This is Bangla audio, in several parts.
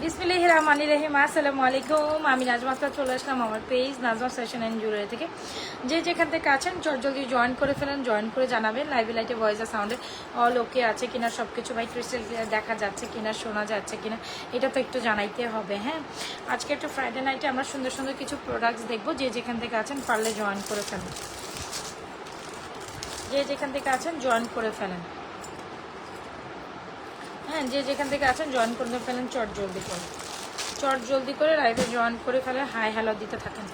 বিসমিল্লাহির রহমানির রহিম। আসসালামু আলাইকুম। আমি নাজমা আক্তার চলে আসলাম আমার page Najma fashion and jewellery থেকে। যে যেখান থেকে আছেন জলদি জয়েন করে ফেলেন, জয়েন করে জানাবেন লাইভে লাইটে ভয়েস আর সাউন্ডে অল ওকে আছে কিনা, সব কিছু ভাই ক্রিস্টাল ক্লিয়ার দেখা যাচ্ছে কিনা, শোনা যাচ্ছে কিনা, এটা তো একটু জানাইতে হবে। হ্যাঁ, আজকে একটু ফ্রাইডে নাইটে আমরা সুন্দর সুন্দর কিছু প্রোডাক্টস দেখবো। যে যেখান থেকে আছেন পারলে জয়েন করে ফেলেন, যে যেখান থেকে আছেন জয়েন করে ফেলেন। হ্যাঁ, যে যেখান থেকে আছেন জয়েন করে ফেলেন চট জলদি করে লাইভে জয়েন করে ফেলে, হাই হ্যালো দিতে থাকেন।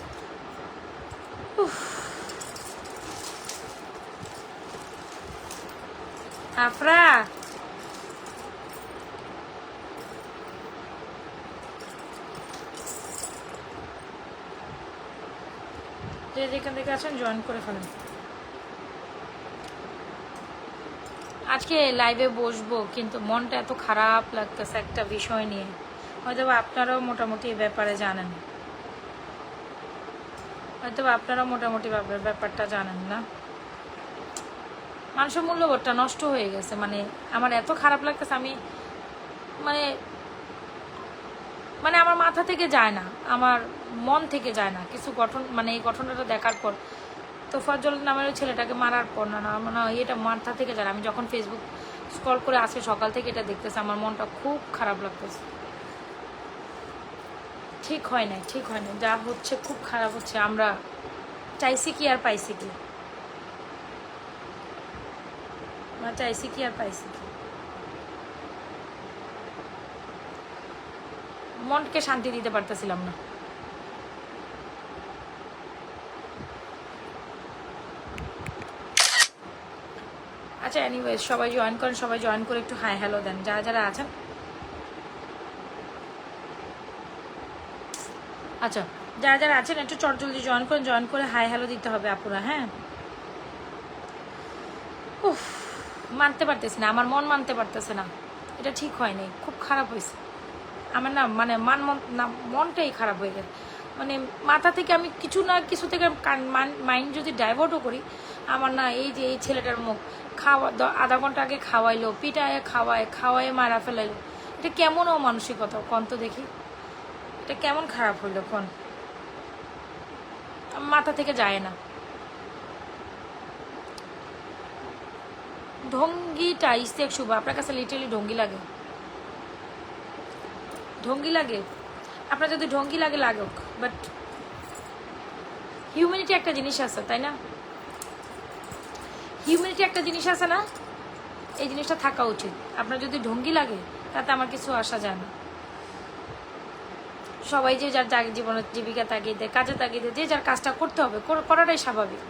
আফরা যে যেখান থেকে আছেন জয়েন করে ফেলেন। আজকে লাইভে বসবো কিন্তু মনটা এত খারাপ লাগতেছে একটা বিষয় নিয়ে, হয়তো আপনারাও মোটামুটি এই ব্যাপারে জানেন, ব্যাপারটা জানেন না। মানুষের মূল্যবোধটা নষ্ট হয়ে গেছে। মানে আমার এত খারাপ লাগতেছে, আমি মানে মানে আমার মাথা থেকে যায় না, আমার মন থেকে যায় না কিছু গঠন। মানে এই ঘটনাটা দেখার পর, তোফাজ্জল নামের ওই ছেলেটাকে মারার পর না মানে এটা মাথা থেকে যায় না। আমি যখন ফেসবুক স্ক্রল করে আজকে সকাল থেকে এটা দেখতেছি, আমার মনটা খুব খারাপ লাগতেছে। ঠিক হয় না যা হচ্ছে খুব খারাপ হচ্ছে। আমরা চাইছি কি আর পাইছি কি, চাইছি কি আর পাইছি কি, মনকে শান্তি দিতে পারতেছিলাম না। আচ্ছা এনিওয়েজ, সবাই জয়েন করেন, সবাই জয়েন করে একটু হাই হ্যালো দেন যারা যারা আছেন। আচ্ছা যারা যারা আছেন একটু চটজলদি জয়েন করেন, জয়েন করে হাই হ্যালো দিতে হবে আপুরা। হ্যাঁ, উফ, মানতে পারতেছি না, আমার মন মানতে পারতেছে না, এটা ঠিক হয়নি, খুব খারাপ হয়েছে আমার না। মানে মনটাই খারাপ হয়ে গেছে। মানে মাথা থেকে আমি কিছু না কিছু থেকে মাইন্ড যদি ডাইভার্টও করি, আমার না এই যে এই ছেলেটার মুখ খাওয়া আধা ঘন্টা আগে খাওয়াইলো, পিটায় খাওয়ায় মারা ফেলাইলো, এটা কেমন মানসিকতা কন তো দেখি, এটা কেমন খারাপ হইলো কন, মাথা থেকে যায় না। ঢঙ্গিটা ইস্তেক শুভ আপনার কাছে লিটারালি ঢঙ্গি লাগে আপনার যদি ঢঙ্গি লাগে লাগুক, বাট হিউম্যানিটি একটা জিনিস আছে, তাই না? হিউম্যানিটি একটা জিনিস আছে না, এই জিনিসটা থাকা উচিত। আপনার যদি ঢঙ্গি লাগে তাতে আমার কিছু আসা যায় না। সবাই যে যার জীবনের জীবিকা তাগিদে, কাজে তাগিদে যে যার কাজটা করতে হবে, করাটাই স্বাভাবিক।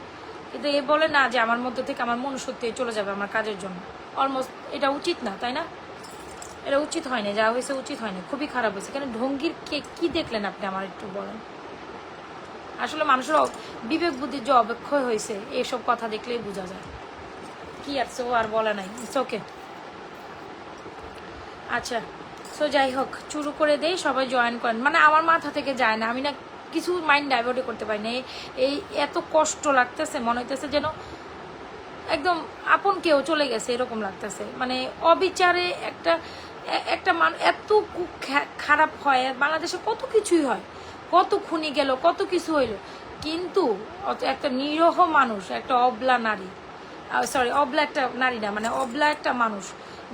কিন্তু এ বলে না যে আমার মধ্যে থেকে আমার মনুষ্যত্ব চলে যাবে আমার কাজের জন্য, অলমোস্ট এটা উচিত না, তাই না? এটা উচিত হয়নি, যা হয়েছে উচিত হয়নি, খুবই খারাপ হয়েছে। কেন ঢঙ্গির কি দেখলেন আপনি আমার একটু বলেন। আসলে মানুষের বিবেক বুদ্ধির যে অবক্ষয় হয়েছে এইসব কথা দেখলেই বোঝা যায়। কি আছে ও আর বলে নাই, ইটস ওকে। আচ্ছা সো যাই হোক, শুরু করে দেই, সবাই জয়েন করেন। মানে আমার মাথা থেকে যায় না, আমি না কিছু মাইন্ড ডাইভার্টই করতে পারি না। এই এত কষ্ট লাগতেছে, মনে হইতেছে যেন একদম আপন কেউ চলে গেছে এরকম লাগতেছে। মানে অবিচারে একটা একটা এত খারাপ হয়। বাংলাদেশে কত কিছুই হয়, কত খুনি গেল, কত কিছু হইলো, কিন্তু একটা নিরীহ মানুষ, একটা অবলা নারী, সরি অবলা একটা নারী না, মানে অবলা একটা মানুষ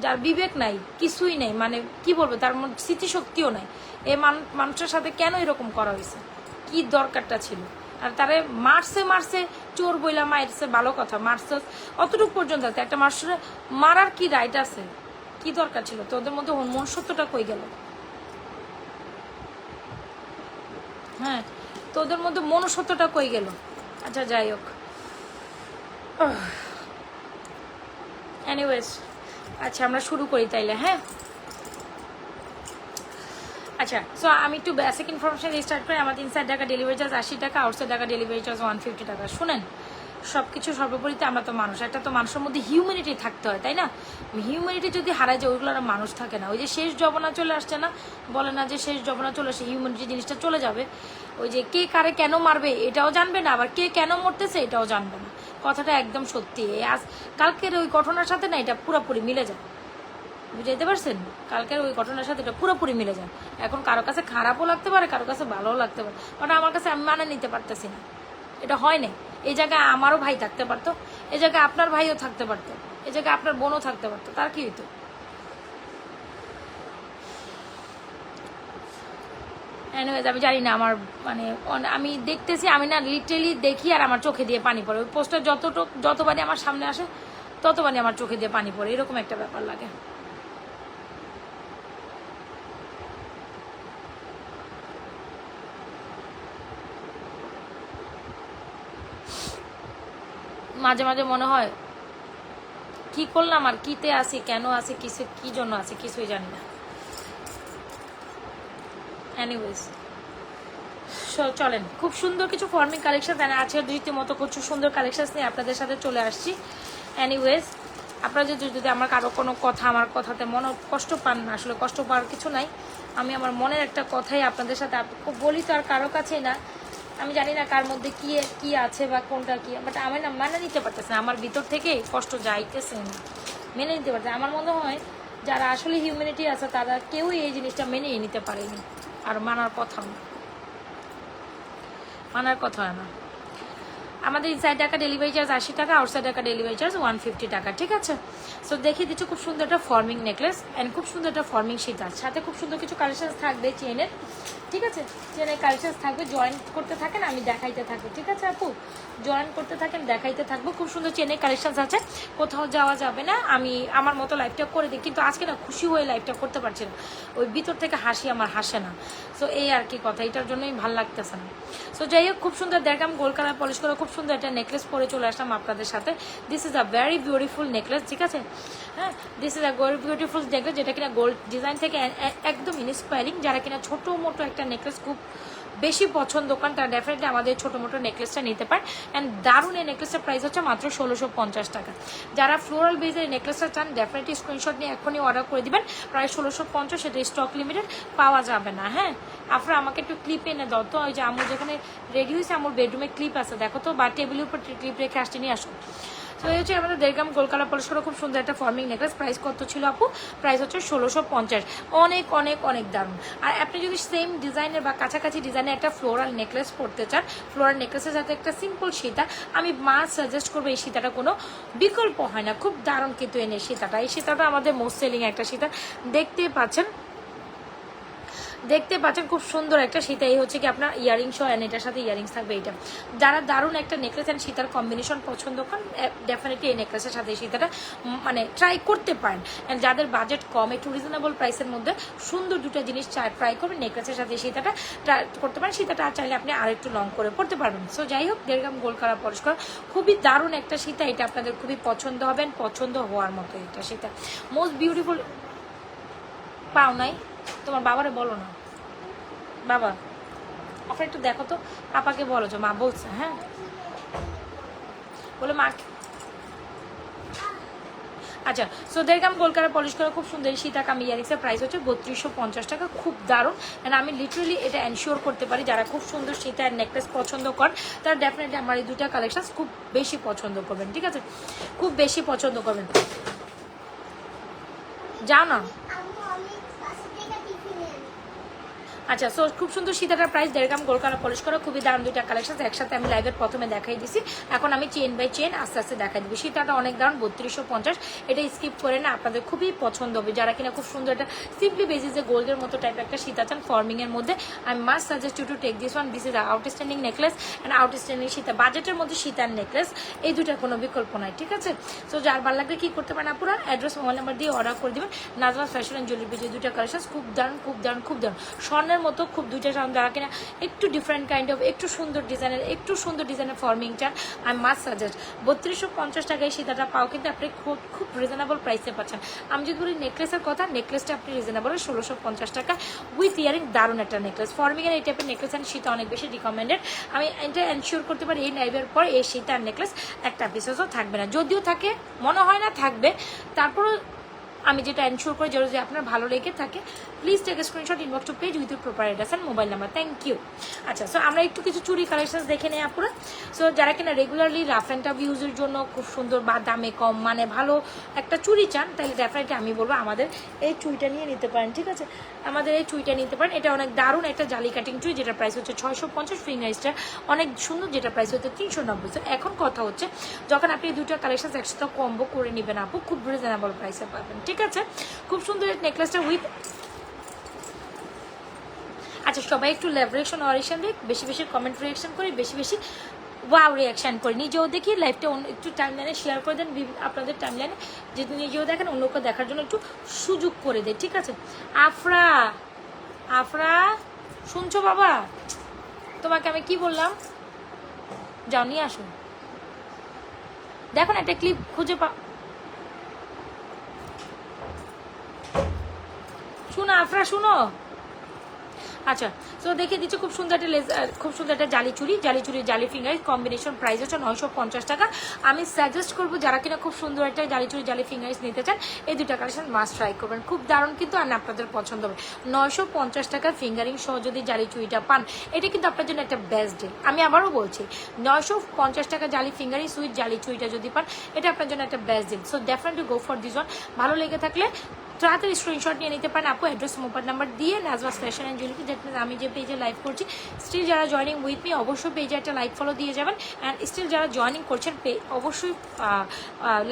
যার বিবেক নাই, কিছুই নেই, মানে কি বলবো, তার মধ্যে স্মৃতিশক্তিও নাই, এই মানুষের সাথে কেন এরকম করা হয়েছে, কি দরকারটা ছিল? আর তারে মারছে চোর বইলা মারছে, ভালো কথা মারছে, অতটুকু পর্যন্ত একটা মানুষের মারার কি রাইট আছে? কি দরকার ছিল? তোদের মধ্যে মনুষ্যত্বটা কই গেল? হ্যাঁ, তোদের মধ্যে মনুষ্যত্বটা কই গেল? আচ্ছা যাই হোক, এনিওয়েজ, আচ্ছা আমরা শুরু করি তাইলে। হ্যাঁ, আচ্ছা সো আমি একটু বেসিক ইনফরমেশন স্টার্ট করি। আমাদের ইনসাইড ঢাকা ডেলিভারি চার্জ 80 টাকা, আউটসাইড ঢাকা ডেলিভারি চার্জ 150 টাকা। শুনেন, সব কিছু সর্বোপরিতে আমরা তো মানুষ, একটা তো মানুষের মধ্যে হিউম্যানিটি থাকতে হয়, তাই না? হিউম্যানিটি যদি হারায় যায়, ওইগুলো আর মানুষ থাকে না। ওই যে শেষ জবনা চলে আসছে না, বলে না যে শেষ জবনা চলে আসে, হিউম্যানিটি জিনিসটা চলে যাবে। ওই যে কে কারে কেন মারবে এটাও জানবে না, আবার কে কেন মরতেছে এটাও জানবে না। কথাটা একদম সত্যি। আজ কালকের ওই ঘটনার সাথে না এটা পুরোপুরি মিলে যায়। বুঝাইতে পারছেন? কালকের ওই ঘটনার সাথে এটা পুরোপুরি মিলে যায়। এখন কারো কাছে খারাপও লাগতে পারে, কারো কাছে ভালোও লাগতে পারে, বাট আমার কাছে আমি মানে নিতে পারতেছি না, এটা হয় না। এই জায়গায় আমারও ভাই থাকতে পারতো, এই জায়গায় আপনার ভাইও থাকতে পারতো, এই জায়গায় আপনার বোনও থাকতে পারতো, তার কি হইতো? এনিওয়েজ আমি জানি না, আমার মানে আমি দেখতেছি, আমি না লিটারেলি দেখি আর আমার চোখে দিয়ে পানি পড়ে। ওই পোস্টার যতবারই আমার সামনে আসে ততবারই আমার চোখে দিয়ে পানি পড়ে, এরকম একটা ব্যাপার লাগে। মাঝে মাঝে মনে হয় কি করলাম আর কিতে আসি, কেন আসি, কিছু কি জন্য আসি কিছুই জানি না। এনিওয়েজ চলেন, খুব সুন্দর কিছু ফর্মিং কালেকশন আছে রীতিমতো কিছু সুন্দর কালেকশন নিয়ে আপনাদের সাথে চলে আসছি। এনিওয়েজ আপনারা যদি আমার কারো কোনো কথা, আমার কথাতে মনে কষ্ট পান না, আসলে কষ্ট পাওয়ার কিছু নাই। আমি আমার মনের একটা কথাই আপনাদের সাথে বলি, তো আর কারো কাছেই না। আমি জানি না কার মধ্যে কি আছে বা কোনটা কি, বাট আমি না মেনে নিতে পারতেছে না, আমার ভিতর থেকে কষ্ট যাইতেছে না, মেনে নিতে পারছে। আমার মনে হয় যারা আসলে হিউম্যানিটি আছে তারা কেউই এই জিনিসটা মেনে নিতে পারেনি, আর মানার কথা না, মানার কথা না। আমাদের ইনসাইড টাকা ডেলিভারি চার্জ 80 টাকা, আউটসাইড টাকা ডেলিভারি চার্জ 150 টাকা, ঠিক আছে? সো দেখিয়ে দিচ্ছি খুব সুন্দর একটা ফর্মিং নেকলেস অ্যান্ড খুব সুন্দর একটা ফর্মিং সিতার, সাথে খুব সুন্দর কিছু কালেকশন থাকবে চেনের, ঠিক আছে? চেনের কালেকশন থাকবে, জয়েন করতে থাকেন আমি দেখাইতে থাকবো, ঠিক আছে আপু? জয়েন করতে থাকেন, দেখাইতে থাকবো। খুব সুন্দর চেনের কালেকশন আছে, কোথাও যাওয়া যাবে না, আমি আমার মতো লাইভটা করে দিই, কিন্তু আজকে না খুশি হয়ে লাইভটা করতে পারছি না, ওই ভিতর থেকে হাসি আমার হাসে না। সো এই আর কি কথা, এটার জন্যই ভালো লাগতেছে না। সো যাই হোক, খুব সুন্দর দেখলাম গোল্ড কালার পলিশ করে খুব সুন্দর একটা নেকলেস পরে চলে আসলাম আপনাদের সাথে। This is a very beautiful necklace, ঠিক আছে? হ্যাঁ, this is a very beautiful necklace, যেটা কিনা গোল্ড ডিজাইন থেকে একদম ইন্সপায়ারিং। যারা কিনা ছোটো মোটো একটা নেকলেস খুব বেশি পছন্দ করেন তারা ডেফিনেটলি আমাদের ছোটো মোটো নেকলেসটা নিতে পারেন। অ্যান্ড দারুণ, এই নেকলেসটার প্রাইস হচ্ছে মাত্র 1650 টাকা। যারা ফ্লোরাল বেজের নেকলেসটা চান ডেফিনেটলি স্ক্রিনশট নিয়ে এখনই অর্ডার করে দিবেন। প্রায় 1650, সেটা স্টক লিমিটেড, পাওয়া যাবে না। হ্যাঁ, আপনারা আমাকে একটু ক্লিপ এনে দাও তো, ওই যে আমার যেখানে রেডি হয়েছে আমার বেডরুমে ক্লিপ আছে, দেখো তো, বা টেবিলের উপর ক্লিপ রেখে আসতে নিয়ে আসো। তো এই হচ্ছে আমাদের দেড়গ্রাম গোল্ড কালার পলিশ করা খুব সুন্দর একটা ফর্মিং নেকলেস। প্রাইস কত ছিল আপু? প্রাইস হচ্ছে 1650। অনেক অনেক অনেক দারুণ। আর আপনি যদি সেম ডিজাইনের বা কাছাকাছি ডিজাইনের একটা ফ্লোরাল নেকলেস পরতে চান, ফ্লোরাল নেকলেসের সাথে একটা সিম্পল সীতা, আমি সাজেস্ট করবো এই সীতাটা কোনো বিকল্প হয় না, খুব দারুণ কিন্তু এনে সীতাটা। এই সীতাটা আমাদের মোস্ট সেলিং একটা সীতা, দেখতেই পাচ্ছেন খুব সুন্দর একটা সীতা। এই হচ্ছে কি আপনার ইয়ারিংস অ্যান্ড এটার সাথে ইয়ারিংস থাকবে। এইটা যারা দারুণ একটা নেকলেস অ্যান্ড সীতার কম্বিনেশন পছন্দ করেন ডেফিনেটলি এই নেকলেসের সাথে এই সীতাটা মানে ট্রাই করতে পারেন। অ্যান্ড যাদের বাজেট কম, একটু রিজনেবল প্রাইসের মধ্যে সুন্দর দুটো জিনিস ট্রাই করবেন, নেকলেসের সাথে এই সীতাটা ট্রাই করতে পারেন। সীতাটা চাইলে আপনি আর একটু লং করে পড়তে পারবেন। সো যাই হোক, দেড়গ্রাম গোল্ড কালার পলিশ করা খুবই দারুণ একটা সীতা, এটা আপনাদের খুবই পছন্দ হবেন, পছন্দ হওয়ার মতো একটা সীতা। Most beautiful. পাও নাই? তোমার বাবারে বলো না, বাবা আপনার একটু দেখো তো, পাপাকে বলো যে মা বলছে, হ্যাঁ বলে মা। আচ্ছা, সো দেড়গ্রাম গোল্ড কালার পলিশ করা খুব সুন্দর সীতা কামি ইয়ারিংসের প্রাইস হচ্ছে 3250 টাকা। খুব দারুণ, অ্যান্ড আমি লিটারেলি এটা এনশিওর করতে পারি যারা খুব সুন্দর সীতার নেকলেস পছন্দ করেন তারা ডেফিনেটলি আমার এই দুটা কালেকশন খুব বেশি পছন্দ করবেন, ঠিক আছে? খুব বেশি পছন্দ করবেন। যাও না। আচ্ছা, সো খুব সুন্দর সীতাটার প্রাইস দেড়গ্রাম গোল্ড কালার পলিশ করা খুবই দারুণ দুইটা কালেকশন একসাথে আমি লাইভের প্রথমে দেখাই দিছি। এখন আমি চেন বাই চেন আস্তে আস্তে দেখাই দিবি। সীতাটা অনেক দারুণ 3250, এটা স্কিপ করে না, আপনাদের খুবই পছন্দ হবে। যারা কিনা খুব সুন্দর একটা সিম্পলি বেসিসে গোল্ডের মতো টাইপের একটা সীতা চান ফর্মিং এর মধ্যে, আমি must suggest you to take this one. This is outstanding necklace and outstanding সীতা, বাজেটের মধ্যে সীতার নেকলেস, এই দুটার কোনো বিকল্প নাই, ঠিক আছে? সো যার ভালো লাগবে কি করতে পারেন আপুরা, অ্যাড্রেস মোবাইল নাম্বার দিয়ে অর্ডার করে দেবেন। নাজমা ফ্যাশন অ্যান্ড জুয়েলারি পেজে দুইটা কালেকশন খুব দারুণ, খুব দারুণ, খুব দারুণ স্বর্ণের মতো, খুব দুইটা যারা কিনা একটু ডিফারেন্ট কাইন্ড অফ একটু সুন্দর ডিজাইনের ফর্মিং চান, আমি মাস্ট সাজেস্ট 3250 টাকায় সীতাটা পাও, কিন্তু আপনি খুব রিজনেবল প্রাইসে পাচ্ছেন। আমি যদি বলি নেকলেসের কথা, নেকলেসটা আপনি রিজনেবল 1650 টাকা উইথ ইয়ারিং, দারুণ একটা নেকলেস। ফর্মিং এর এই টাইপের নেকলেস অ্যান্ড সীতা অনেক বেশি রিকমেন্ডেড। আমি এটা এনশিওর করতে পারি এই লাইভের পর এই সীতার নেকলেস একটা পিসেসও থাকবে না, যদিও থাকে মনে হয় না থাকবে, তারপরও আমি যেটা এনশোর করে যদি আপনার ভালো লেগে থাকে please take screenshot inbox to page with proper address and mobile number. Thank you. আচ্ছা, সো আমরা একটু কিছু চুরি কালেকশন দেখে নেই আপুরা। সো যারা কিনা রেগুলারলি রাফ অ্যান্ড টাফ ইউজের জন্য খুব সুন্দর বা দামে কম মানে ভালো একটা চুড়ি চান, তাহলে ডেফিনেটলি আমি বলবো আমাদের এই চুড়িটা নিয়ে নিতে পারেন। ঠিক আছে, আমাদের এই চুড়িটা নিতে পারেন। এটা অনেক দারুণ একটা জালি কাটিং চুড়ি, যেটা প্রাইস হচ্ছে 650, ফিঙ্গারিজটা অনেক সুন্দর, যেটা প্রাইস হচ্ছে 390। সো এখন কথা হচ্ছে যখন আপনি দুটো কালেকশন একসাথে কম্বো করে নেবেন আপু, খুব রিজনেবল প্রাইসে পাবেন। ঠিক আছে, খুব সুন্দর নেকলেসটা উইথ। আচ্ছা, সবাই একটু লাইভ রিয়াকশন অরিশন দেখ, বেশি বেশি কমেন্ট রিয়াকশন করি, বেশি বেশি ওয়াও রিয়াকশন করি, নিজেও দেখি। লাইভটা একটু টাইম লাইনে শেয়ার করে দেন আপনাদের টাইম লাইনে, যদি নিজেও দেখেন অন্যকে দেখার জন্য একটু সুযোগ করে দেয়। ঠিক আছে, আফরা আফরা শুনছো বাবা? তোমাকে আমি কি বললাম, যাও নিয়ে আসো। দেখো না একটা ক্লিপ খুঁজে শুনো আফরা, শুনো। আচ্ছা, তো দেখে দিচ্ছি খুব সুন্দর একটা খুব সুন্দর একটা জালি চুড়ি, জালি ফিঙ্গার কম্বিনেশন, প্রাইস হচ্ছে 950 টাকা। আমি সাজেস্ট করবো যারা কিনা খুব সুন্দর একটা জালি ফিঙ্গারিস নিতে চান, এই দুটা কালেকশন মাস্ট ট্রাই করবেন, খুব দারুণ কিন্তু, আর আপনাদের পছন্দ হবে। 950 টাকা ফিঙ্গারিং সহ যদি জালি চুড়িটা পান, এটা কিন্তু আপনার জন্য একটা বেস্ট ডে। আমি আবারও বলছি, 950 টাকা জালি ফিঙ্গারিং সুইট জালি চুড়িটা যদি পান, এটা আপনার জন্য একটা best day. So definitely go for this one. ভালো লেগে থাকলে তাড়াতাড়ি স্ক্রিনশট নিয়ে নিতে পারেন আপু, অ্যাড্রেস মোবাইল নাম্বার দিয়ে নাজওয়াস ফ্যাশন অ্যান্ড জুয়েলারি, যেটা আমি যে পেজে লাইভ করছি। স্টিল যারা জয়েনিং উইথ মি অবশ্যই পেজে একটা লাইক ফলো দিয়ে যাবেন, অ্যান্ড স্টিল যারা জয়েনিং করছেন অবশ্যই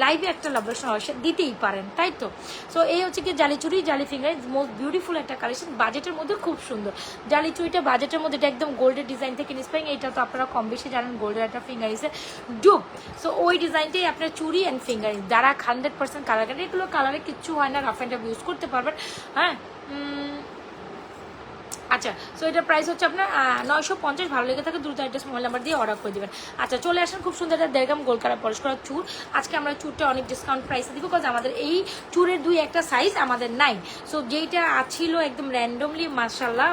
লাইভে একটা লাভেশন দিতেই পারেন, তাই তো। সো এই হচ্ছে কি জালি চুড়ি, জালি ফিঙ্গার, মোস্ট বিউটিফুল একটা কালেকশন, বাজেটের মধ্যে খুব সুন্দর। জালি চুড়িটা বাজেটের মধ্যে, এটা একদম গোল্ডের ডিজাইন থেকে ইন্সপায়ারিং। এটা তো আপনারা কম বেশি জানেন, গোল্ডের একটা ফিঙ্গারিংসের ডুব। সো ওই ডিজাইনটাই আপনার চুড়ি অ্যান্ড ফিঙ্গারিং, যারা 100% কালার কাটে, এগুলো কালারে কিচ্ছু হয় না, রাফ অ্যান্ড টাফ ইউজ করতে পারবেন। হ্যাঁ, আচ্ছা, সো এটার প্রাইস হচ্ছে আপনার 950। ভালো লেগে থাকে দ্রুত অ্যাড্রেস মোবাইল নাম্বার দিয়ে অর্ডার করে দেবেন। আচ্ছা, চলে আসেন খুব সুন্দর একটা 1.5 গ্রাম গোল্ড কালার পলিশ করা চুর। আজকে আমরা চুরটা অনেক ডিসকাউন্ট প্রাইসে দিব, বিকজ আমাদের এই চুরের একটা সাইজ আমাদের নাই। সো যেইটা ছিল একদম র্যান্ডমলি মাশাআল্লাহ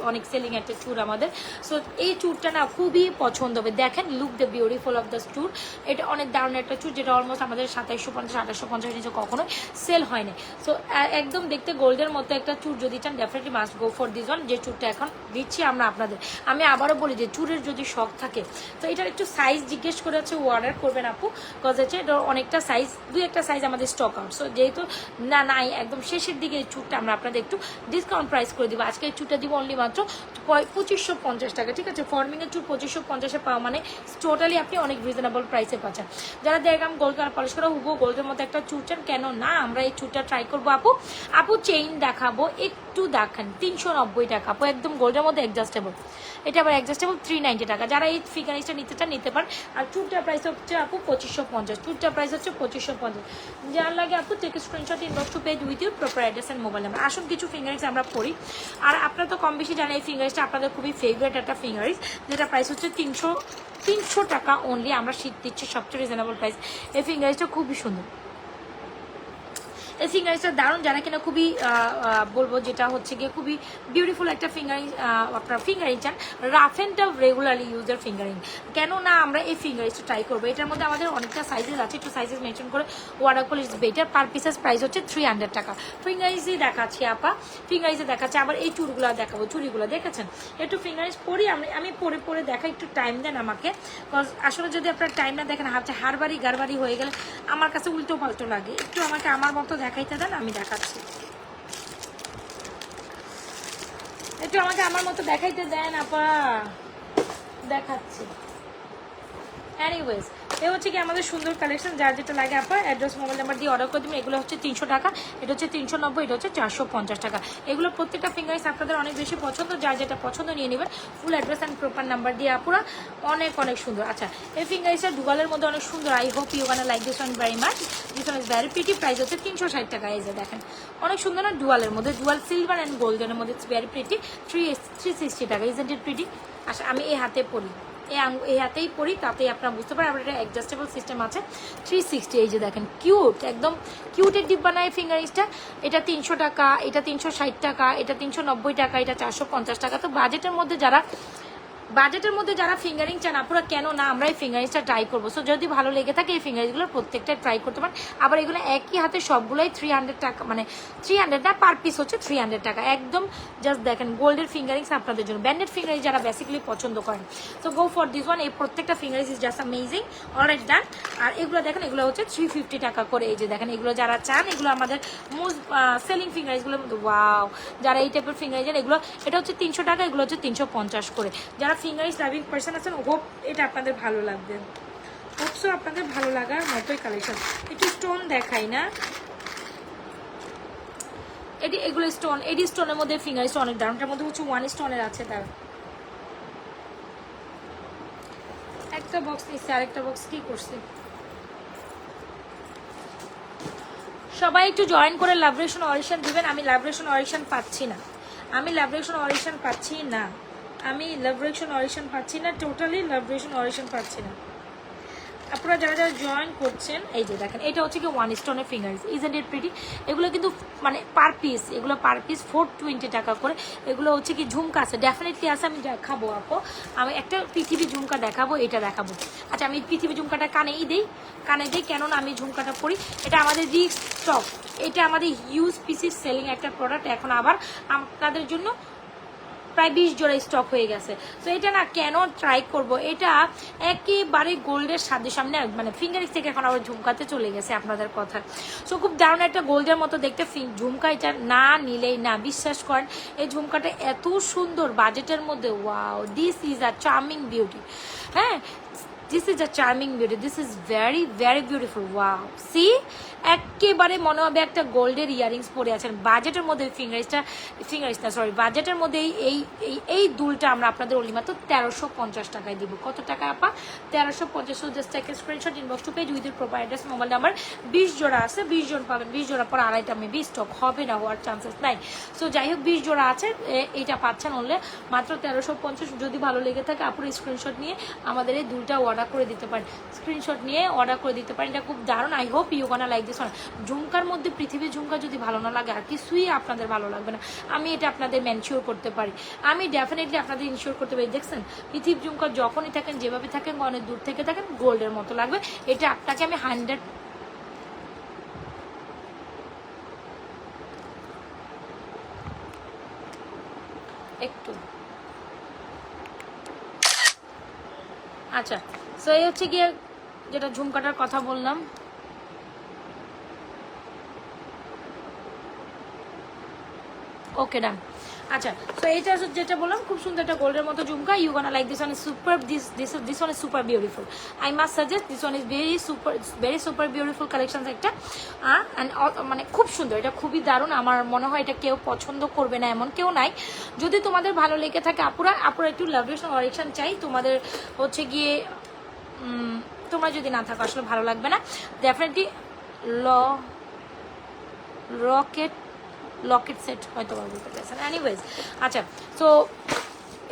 অনেক সেলিং একটা চুর আমাদের। সো এই চুরটা না খুবই পছন্দ হবে, দেখেন look the beautiful of the চুর। এটা অনেক দারুণ একটা চুর, যেটা অলমোস্ট আমাদের 2750 2850 নিচে কখনোই সেল হয়নি। সো একদম দেখতে গোল্ডের মতো একটা চুর যদি চান, definitely must go for this one. যে চুরটা এখন দিচ্ছি আমরা আপনাদের, আমি আবারও বলি যে চুরের যদি শখ থাকে তো এটার একটু সাইজ জিজ্ঞেস করে হচ্ছে অর্ডার করবেন আপু, কজ হচ্ছে এটা অনেকটা সাইজ, একটা সাইজ আমাদের স্টক আউট। সো যেহেতু নাই একদম শেষের দিকে এই চুরটা আমরা আপনাদের একটু ডিসকাউন্ট প্রাইস করে দিব। আজকে এই চুরটা দিব অনলি মাত্র 2550 টাকা। ঠিক আছে, ফর্মিংয়ের চুর 2550-এ পাওয়া মানে টোটালি আপনি অনেক রিজনেবল প্রাইসে পাচ্ছেন। যারা দেখলাম গোল্ড কালার পলিশ করা হুবো গোল্ডের মতো একটা চুর চান, কেন না আমরা এই চুরটা ট্রাই করবো আপু চেইন দেখাবো, একটু দেখেন 390 টাকা আপু, একদম গোল্ডের মধ্যে অ্যাডজাস্টেবল। এটা আবার অ্যাডজাস্টেবল 390 টাকা। যারা এই ফিগারিংসটা নিতে চান নিতে পারেন। আর চুরটার প্রাইস হচ্ছে আপু 2550, চুরটার প্রাইস হচ্ছে 2550। যার লাগে আপু take screenshot inbox to page with your proper address and mobile number. আসুন কিছু ফিঙ্গারিংস আমরা পড়ি, আর আপনারা তো কম বেশি জানেন এই ফিঙ্গারিংসটা আপনাদের খুবই ফেভারিট একটা ফিঙ্গারিংস, যেটা প্রাইস হচ্ছে 300 টাকা অনলি। আমরা শীত দিচ্ছি সবচেয়ে রিজনেবল প্রাইস। এই ফিঙ্গারিংসটা খুবই সুন্দর, এই ফিঙ্গারিংসটা দারুণ। যারা কিনা খুবই বলবো যেটা হচ্ছে গিয়ে খুবই বিউটিফুল একটা ফিঙ্গারিং, আপনার ফিঙ্গারিং চান, রাফ অ্যান্ড টাফ রেগুলারলি ইউজের ফিঙ্গারিং, কেন না আমরা এই ফিঙ্গারিংসটা ট্রাই করবো। এটার মধ্যে আমাদের অনেকটা সাইজেস আছে, একটু সাইজেস মেনশন করে অর্ডার করলে বেটার। পার পিসেস প্রাইস হচ্ছে 300 টাকা। ফিঙ্গারিংসই দেখাচ্ছি আপা, ফিঙ্গারিংসে দেখাচ্ছি। আবার এই চুড়গুলো দেখাবো, চুড়িগুলো দেখেছেন, একটু ফিঙ্গারিংস পরি আমি পরে দেখা, একটু টাইম দেন আমাকে, বিকজ আসলে যদি আপনার টাইম না দেখেন হারবারি গারবারি হয়ে গেলে আমার কাছে উল্টো পাল্টো লাগে। একটু আমাকে আমার মতো দেখাইতে দেন, আমি দেখাচ্ছি। একটু আমাকে আমার মতো দেখাইতে দেন আপা, দেখাচ্ছি। এনিওয়েজ, এ হচ্ছে কি আমাদের সুন্দর কালেকশন, যার যেটা লাগে আপা অ্যাড্রেস মোবাইল নাম্বার দিয়ে অর্ডার করে দেবেন। এগুলো হচ্ছে 300 টাকা, এটা হচ্ছে 390, এটা হচ্ছে 450 টাকা। এগুলো প্রত্যেকটা ফিঙ্গারিংস আপনাদের অনেক বেশি পছন্দ, যার যেটা পছন্দ নিয়ে নেবেন। Full address and proper number দিয়ে আপুরা অনেক সুন্দর। আচ্ছা, এই ফিঙ্গারিংসটা ডুয়ালের মধ্যে অনেক সুন্দর। I hope you gonna like this one very much. This one is very pretty, price হচ্ছে 360 টাকা। এই যে দেখেন অনেক সুন্দর না, ডুয়ালের মধ্যে, ডুয়াল সিলভার অ্যান্ড গোল্ডেনের মধ্যে, ইটস ভেরি প্রিটি। 360 টাকা, ইজন্ট ইট প্রিটি? আচ্ছা, আমি এই হাতে পরি, এই হাতেই পরি, তাতেই আপনারা বুঝতে পারেন। আপনার এটা অ্যাডজাস্টেবল সিস্টেম আছে। 360, এই যে দেখেন কিউট, একদম কিউটের ডিব্বা না এই ফিঙ্গারিংসটা। এটা 300 টাকা, এটা 360 টাকা, এটা 390 টাকা, এটা 450 টাকা। তো বাজেটের মধ্যে যারা বাজেটের মধ্যে যারা ফিঙ্গারিং চান আপুরা কেন না আমরা এই ফিঙ্গারিংসটা ট্রাই করবো। সো যদি ভালো লেগে থাকে এই ফিঙ্গারিংসগুলোর প্রত্যেকটা ট্রাই করতে পারেন। আবার এগুলো একই হাতে সবগুলোই 300 টাকা, মানে 300 না, পার পিস হচ্ছে 300 টাকা। একদম জাস্ট দেখেন গোল্ডের ফিঙ্গারিংস আপনাদের জন্য, ব্যান্ডেড ফিঙ্গারিং যারা বেসিক্যালি পছন্দ করেন। So go for this one. এই প্রত্যেকটা fingerings is just amazing. Alright done. আর এগুলো দেখেন এগুলো হচ্ছে 350 টাকা করে। এই যে দেখেন এগুলো যারা চান, এগুলো আমাদের মোস্ট সেলিং ফিঙ্গারিংসগুলোর মধ্যে। ওয়াও, যারা এই টাইপের ফিঙ্গারিং চান এগুলো, এটা হচ্ছে 300 টাকা, এগুলো হচ্ছে 350 করে। যারা ফিঙ্গারিংস লাভিং পার্সন আছেন, হোপ এটা আপনাদের ভালো লাগবে, হোপসো আপনাদের ভালো লাগার মতোই কালেকশন। একটু স্টোন দেখাই না, এটি এগুলো স্টোন, এডি স্টোনের মধ্যে ফিঙ্গার স্টোনের দামটার মধ্যে হচ্ছে 1 স্টোনের আছে। তার একটা বক্স নিচ্ছে, আরেকটা বক্স কি করছে। সবাই একটু জয়েন করে লাভরেশন অরিশন দিবেন। আমি লাভরেশন অরিশন পাচ্ছি না, আমি লাভরেশন অরিশন পাচ্ছি না, আমি লাভরেশন অরিশন পাচ্ছি না, টোটালি লাভরেশন অরিশন পাচ্ছি না। আপনারা যারা যারা জয়েন করছেন, এই যে দেখেন এটা হচ্ছে কি 1 স্টোনের ফিঙ্গার্স, ইজন্ট ইট প্রিটি। এগুলো কিন্তু মানে পার পিস, এগুলো পার পিস 420 টাকা করে। এগুলো হচ্ছে কি ঝুমকা আছে, ডেফিনেটলি আছে, আমি দেখাবো আপু। আমি একটা পৃথিবী ঝুমকা দেখাবো, এটা দেখাবো। আচ্ছা আমি পৃথিবী ঝুমকাটা কানেই দিই, কানে দিই, কেননা আমি ঝুমকাটা পরি। এটা আমাদের রিক্স স্টক, এটা আমাদের হিউজ পিসিস সেলিং একটা প্রোডাক্ট। এখন আবার আপনাদের জন্য প্রায় 20 জোড়া স্টক হয়ে গেছে। তো এটা না কেন ট্রাই করব, এটা একেবারে গোল্ডের সাথে সামনে, মানে ফিঙ্গারিং থেকে এখন আবার ঝুমকাতে চলে গেছে আপনাদের কথা। সো খুব দারুণ একটা গোল্ডের মতো দেখতে ঝুমকা, এটা না নিলেই না, বিশ্বাস করেন। এই ঝুমকাটা এত সুন্দর বাজেটের মধ্যে। Wow, this is a charming beauty. হ্যাঁ, this is a charming beauty, this is very very beautiful. Wow, see একেবারে মনে হবে একটা গোল্ডের ইয়ারিংস পরে আছেন। বাজেটের মধ্যে ফিঙ্গারিংস না সরি, বাজেটের মধ্যে এই এই এই দুলটা আমরা আপনাদের ওনলি মাত্র 1350 টাকায় দিব। কত টাকা আপা? 1350। So just take screenshot, inbox to page with proper address, mobile number. 20 জোড়া আছে, 20 জন পাবেন। 20 জোড়া পর আড়াইটা মেবি স্টক হবে না, হওয়ার চান্সেস নাই। সো যাই হোক 20 জোড়া আছে, এইটা পাচ্ছেন ওনলি মাত্র 1350। যদি ভালো লেগে থাকে আপুর স্ক্রিনশট নিয়ে আমাদের এই দুলটা অর্ডার করে দিতে পারেন, স্ক্রিনশট নিয়ে অর্ডার করে দিতে পারেন। এটা খুব দারুণ। I hope you gonna like this. ঝুমকার মধ্যে পৃথিবীর ঝুমকা যদি ভালো না লাগে আর কিছুই আপনাদের ভালো লাগবে না, আমি এটা আপনাদের মেনশিওর করতে পারি, আমি ডেফিনেটলি আপনাদের ইনশিওর করতে পারি। দেখছেন পৃথিবীর ঝুমকা যখনই থাকেন, যেভাবে থাকেন, অনেক দূর থেকে থাকেন, গোল্ডের মতো লাগবে। এটা আপনাকে আমি 100 একটু আচ্ছা। সো এই হচ্ছে গিয়ে যেটা ঝুমকাটার কথা বললাম। ওকে ডান। আচ্ছা, তো এইটা যেটা বললাম খুব সুন্দর একটা গোল্ডের মতো ঝুমকা। You gonna like this one is super, this one is super beautiful. I must suggest this one is very super beautiful collection একটা। অ্যান্ড মানে খুব সুন্দর, এটা খুবই দারুণ। আমার মনে হয় এটা কেউ পছন্দ করবে না এমন কেউ নাই। যদি তোমাদের ভালো লেগে থাকে আপুরা একটু লাভরেশন অরিশন চাই তোমাদের হচ্ছে গিয়ে, তোমরা যদি না থাকো আসলে ভালো লাগবে না। ডেফিনেটলি লকেট সেট হয়তো বলতে চাইছেন। এনিওয়েজ আচ্ছা, তো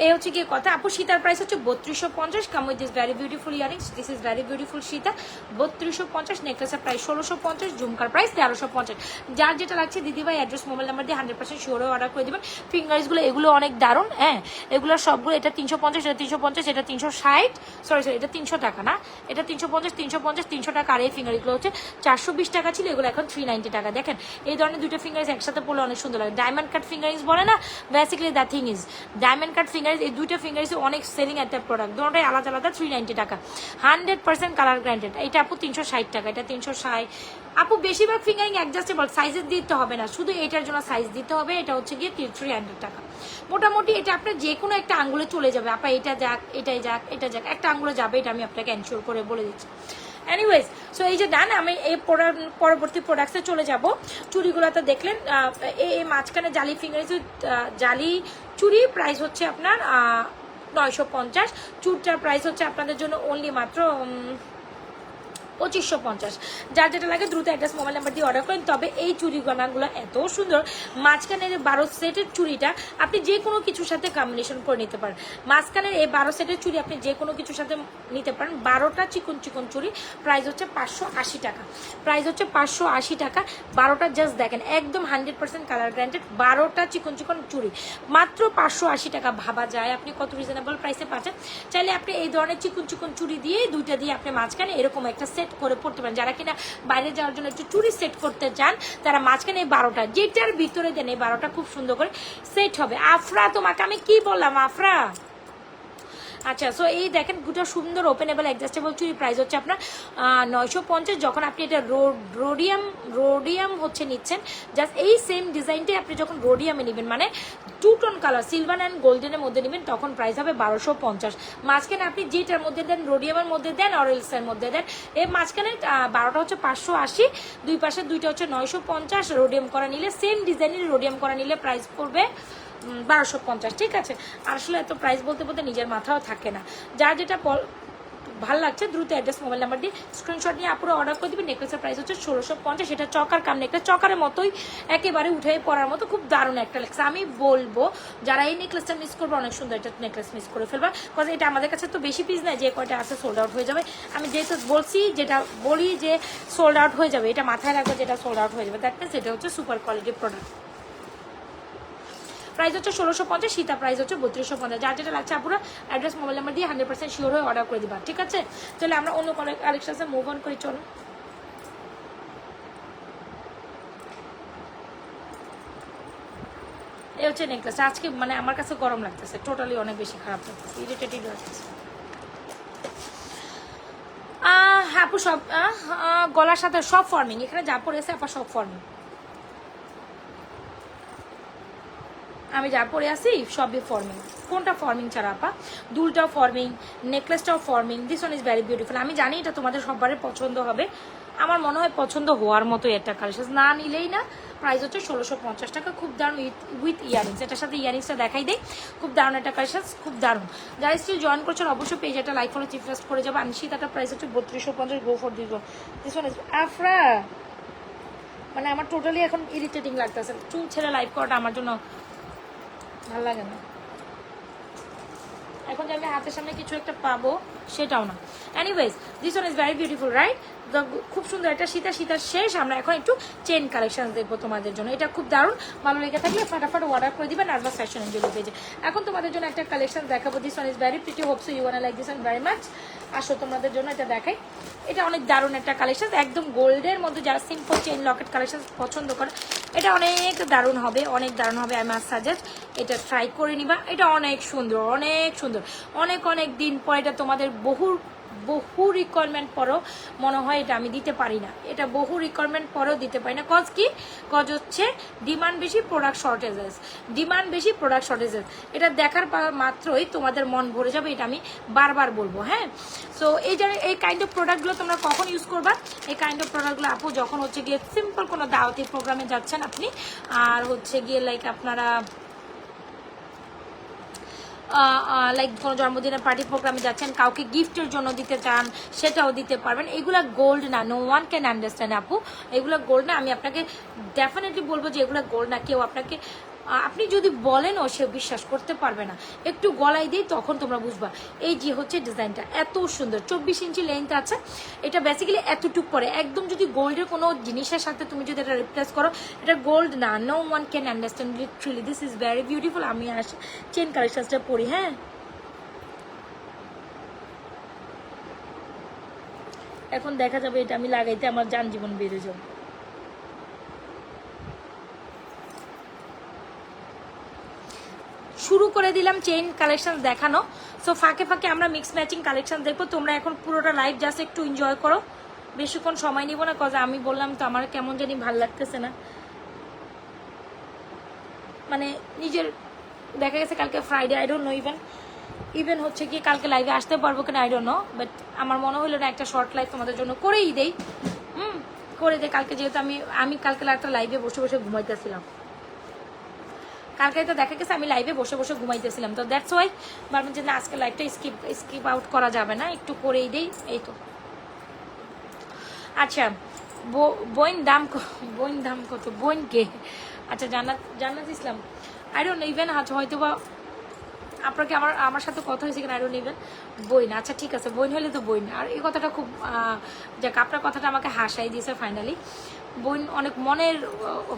এই হচ্ছে গিয়ে কথা। আপু সীতার প্রাইস হচ্ছে 3250। Come with this very beautiful earrings, this is very beautiful সীতা। 3250। নেকলেসের প্রাইস 1650, ঝুমকার প্রাইস 1350। যার যেটা লাগছে দিদিভাই অ্যাড্রেস মোবাইল নাম্বার দিয়ে 100% শিওরে অর্ডার করে দেবেন। ফিঙ্গার্সগুলো এগুলো অনেক দারুণ। হ্যাঁ, এগুলো সবগুলো, এটা 350, এটা 350, এটা 360, সরি এটা 300 টাকা না, এটা 350, 350, 300 টাকা। আর এই ফিঙ্গারগুলো হচ্ছে 420 টাকা ছিল, এগুলো এখন 390 টাকা। দেখেন এই ধরনের দুটো ফিঙ্গার্স একসাথে পড়লে অনেক সুন্দর লাগে। ডায়মন্ড কাট ফিঙ্গারিংস বলে না, basically the thing is diamond cut fingerings. এই দুইটা ফিঙ্গারিংস অনেক সেলিং একটা প্রোডাক্ট, দুটোটাই আলাদা আলাদা। 390 টাকা, 100% কালার গ্রান্টেড। এটা আপু 360 টাকা, এটা 360। আপু বেশিরভাগ ফিঙ্গারিং অ্যাডজাস্টেবল, সাইজের দিতে হবে না, শুধু এটার জন্য সাইজ দিতে হবে। এটা হচ্ছে গিয়ে 300 টাকা। মোটামুটি এটা আপনার যে কোনো একটা আঙ্গুলে চলে যাবে। আপা এটা যাক, এটাই যাক, এটা যাক, একটা আঙ্গুলে যাবে, এটা আমি আপনাকে এনশিওর করে বলে দিচ্ছি। এনিওয়েজ, সো এই যে ডান। আমি এই পরবর্তী প্রোডাক্টসে চলে যাব। চুড়িগুলোতে দেখলেন এই মাঝখানে জালি ফিঙ্গারিংস, জালি চুড়ি প্রাইস হচ্ছে আপনার 950। চুড়টার প্রাইস হচ্ছে আপনাদের জন্য অনলি মাত্র 2550। যার যেটা লাগে দ্রুত অ্যাড্রেস মোবাইল নাম্বার দিয়ে অর্ডার করেন। তবে এই চুড়ি গয়নাগুলো এত সুন্দর, মাঝখানের 12 সেটের চুড়িটা আপনি যে কোনো কিছুর সাথে কম্বিনেশন করে নিতে পারেন। মাঝখানের এই 12 সেটের চুড়ি আপনি যে কোনো কিছুর সাথে নিতে পারেন। 12টা চিকন চিকন চুড়ি, প্রাইস হচ্ছে 580 টাকা। প্রাইস হচ্ছে 580 টাকা। 12টা জাস্ট দেখেন, একদম 100% কালার গ্যারান্টেড। 12টা চিকন চিকন চুড়ি মাত্র 580 টাকা। ভাবা যায় আপনি কত রিজনেবল প্রাইসে পাচ্ছেন। চাইলে আপনি এই ধরনের চিকন চিকন চুড়ি দিয়ে দুইটা দিয়ে আপনি মাঝখানে এরকম একটা সেট করে পড়তে পারেন। যারা কিনা বাইরে যাওয়ার জন্য একটু চুড়ি সেট করতে চান, তারা মাঝখানে এই 12টা যেটার ভিতরে দেন এই 12টা খুব সুন্দর করে সেট হবে। আফরা, তোমাকে আমি কি বললাম আফরা? আচ্ছা, সো এই দেখেন দুটো সুন্দর ওপেনেবল অ্যাডজাস্টেবল চুড়ি, প্রাইস হচ্ছে আপনার 950। যখন আপনি এটা রোডিয়াম হচ্ছে নিচ্ছেন, জাস্ট এই সেম ডিজাইনটাই আপনি যখন রোডিয়ামে নেবেন, মানে 2 টোন কালার সিলভার অ্যান্ড গোল্ডেনের মধ্যে নেবেন, তখন প্রাইস হবে 1250। মাঝখানে আপনি যেটার মধ্যে দেন, রোডিয়ামের মধ্যে দেন, অরেলসের মধ্যে দেন, এই মাঝখানে 12টা হচ্ছে 580, দুই পাশে দুইটা হচ্ছে 950। রোডিয়াম করা নিলে সেম ডিজাইনের রোডিয়াম করা নিলে প্রাইস পড়বে 1250। ঠিক আছে, আসলে এত প্রাইস বলতে বলতে নিজের মাথাও থাকে না। যার যেটা ভালো লাগছে দ্রুত অ্যাড্রেস মোবাইল নাম্বার দিয়ে স্ক্রিনশট নিয়ে আপুরো অর্ডার করে দিবেন। নেকলেসের প্রাইস হচ্ছে 1650। সেটা চকার কাম নেকলেস, চকারের মতোই একেবারে উঠে পড়ার মতো খুব দারুণ একটা নেকলেস। আমি বলবো যারা এই নেকলেসটা মিস করবে, অনেক সুন্দর একটা নেকলেস মিস করে ফেলবা, বিকজ এটা আমাদের কাছে তো বেশি পিস নাই, যে কয়টা আছে সোল্ড আউট হয়ে যাবে। আমি যেহেতু বলছি, যেটা বলি যে সোল্ড আউট হয়ে যাবে, এটা মাথায় রাখবো, যেটা সোল্ড আউট হয়ে যাবে দ্যাট মিনস এটা হচ্ছে সুপার কোয়ালিটির প্রোডাক্ট। প্রাইস হচ্ছে 1650, সীতা প্রাইস হচ্ছে 3250। যার যেটা লাগছে আপুরা অ্যাড্রেস মোবাইল নাম্বার দিয়ে 100% শিওর হয়ে অর্ডার করে দিবা। ঠিক আছে, তাহলে আমরা অন্য কালেকশনে মুভ অন করি। চলো, এই হচ্ছে নেকলেস। আজকে মানে আমার কাছে গরম লাগতেছে, টোটালি অনেক বেশি খারাপ লাগতেছে, ইরিটেটিং লাগতেছে। আপু সব গলার সাথে সব ফর্মিং, এখানে যা পড়েছে আপা সব ফর্মিং, আমি যা পরে আসি সবই ফর্মিং। কোনটা ফর্মিং ছাড়া আপা? দুলটাও ফর্মিং, নেকলেসটাও forming. This one is very beautiful. আমি জানি এটা তোমাদের সবারই পছন্দ হবে, আমার মনে হয় পছন্দ হওয়ার মতো একটা কালেকশন, না নিলেই না। প্রাইস হচ্ছে 1650 টাকা। খুব দারুণ উইথ ইয়ারিংস, এটার সাথে ইয়ারিংসটা দেখাই দেয়। খুব দারুণ একটা কালেকশন, খুব দারুণ। যারা স্টিল জয়েন করছেন অবশ্যই পেজ একটা লাইক ফলো চিফাস্ট করে যাবো। আনশিতাটার প্রাইস হচ্ছে 3250। গো for this one is Afra. মানে আমার টোটালি এখন ইরিটেটিং লাগতেছে, চুল ছেড়ে লাইভ করাটা আমার জন্য ভালো লাগে না। এখন যে আমি হাতের সামনে কিছু একটা পাবো সেটাও না। Anyways, this one is very beautiful right. খুব সুন্দর একটা শীতার শেষ। আমরা এখন একটু চেন কালেকশন দেখবো তোমাদের জন্য। এটা খুব দারুণ, ভালো লেগে থাকলে ফাটাফাট অর্ডার করে দিবেন নার্ভাস ফ্যাশন এঞ্জেল পেজে। এখন তোমাদের জন্য একটা কালেকশন দেখাবো। This one is very pretty, hopes you wanna like this one very much. আসো তোমাদের জন্য এটা দেখাই। এটা অনেক দারুণ একটা কালেকশন, একদম গোল্ডের মধ্যে যারা সিম্পল চেন লকেট কালেকশন পছন্দ করে, এটা অনেক দারুণ হবে, অনেক দারুণ হবে। আমি মাস্ট সাজেস্ট এটা ট্রাই করে নিবা। এটা অনেক সুন্দর, অনেক সুন্দর। অনেক দিন পর এটা তোমাদের বহু রিকোয়ারমেন্ট পরেও মনে হয় এটা আমি দিতে পারি না, এটা বহু রিকোয়ারমেন্ট পরেও দিতে পারি না। কজ হচ্ছে ডিমান্ড বেশি, প্রোডাক্ট শর্টেজেস, ডিমান্ড বেশি, প্রোডাক্ট শর্টেজেস। এটা দেখার মাত্রই তোমাদের মন ভরে যাবে, এটা আমি বারবার বলবো। হ্যাঁ, সো এই কাইন্ড অফ প্রোডাক্টগুলো তোমরা কখন ইউজ করবা? এই কাইন্ড অফ প্রোডাক্টগুলো আপু যখন হচ্ছে গিয়ে সিম্পল কোনো দাওয়াতি প্রোগ্রামে যাচ্ছেন আপনি, আর হচ্ছে গিয়ে লাইক আপনারা লাইক কোনো জন্মদিনের পার্টি প্রোগ্রামে যাচ্ছেন, কাউকে গিফটের জন্য দিতে চান, সেটাও দিতে পারবেন। এগুলা গোল্ড না, নো ওয়ান ক্যান আন্ডারস্ট্যান্ড আপু, এগুলো গোল্ড না। আমি আপনাকে ডেফিনেটলি বলবো যে এগুলো গোল্ড না। কেউ আপনাকে, আপনি যদি বলেন ও সে বিশ্বাস করতে পারবে না, একটু গলায় দিই তখন তোমরা বুঝবা। এই যে হচ্ছে ডিজাইনটা এত সুন্দর, 24 ইঞ্চি লেন্থ আছে। এটা বেসিক্যালি এতটুক পরে, একদম যদি গোল্ডের কোনো জিনিসের সাথে তুমি যদি এটা রিপ্লেস করো, এটা গোল্ড না, no one can understand literally. This is very beautiful. আমি চেন কালেকশনসটা পরি। হ্যাঁ, এখন দেখা যাবে এটা আমি লাগাইতে আমার যান জীবন বেড়ে যাবে। শুরু করে দিলাম চেইন কালেকশন দেখানো। সো ফাঁকে ফাঁকে আমরা মিক্স ম্যাচিং কালেকশন দেখবো। তোমরা এখন পুরোটা লাইভ জাস্ট একটু এনজয় করো, বেশিক্ষণ সময় নিব না, কজ আমি বললাম তো আমার কেমন জানি ভাল লাগতেছে না। মানে নিজের দেখা গেছে কালকে Friday, I don't know even হচ্ছে কি কালকে লাইভে আসতে পারবো কিনা আই ডোন্ট নো, বাট আমার মনে হলো না একটা শর্ট লাইভ তোমাদের জন্য করেই দেই। করে দেয় কালকে, যেহেতু আমি কালকে একটা লাইভে বসে বসে ঘুমাইতেছিলাম। কালকে তো দেখা গেছে আমি লাইভে বসে বসে ঘুমাইতেছিলাম, তো দ্যাটস ওয়াই ভাবলাম যে না আজকে লাইভটা স্কিপ আউট করা যাবে না, একটু করেই দেই। এই তো আচ্ছা, বইন দাম কত? বইনকে আচ্ছা, জান্নাত ইসলাম, আই ডোন্ট ইভেন, আচ্ছা হয়তো বা আপনাকে আমার সাথে কথা হয়েছে কিনা আই ডোন্ট ইভেন। বইন, আচ্ছা ঠিক আছে, বইন হলে তো বইন। আর এই কথাটা খুব যাক, আপনার কথাটা আমাকে হাসাই দিয়েছে ফাইনালি। বইন অনেক মনের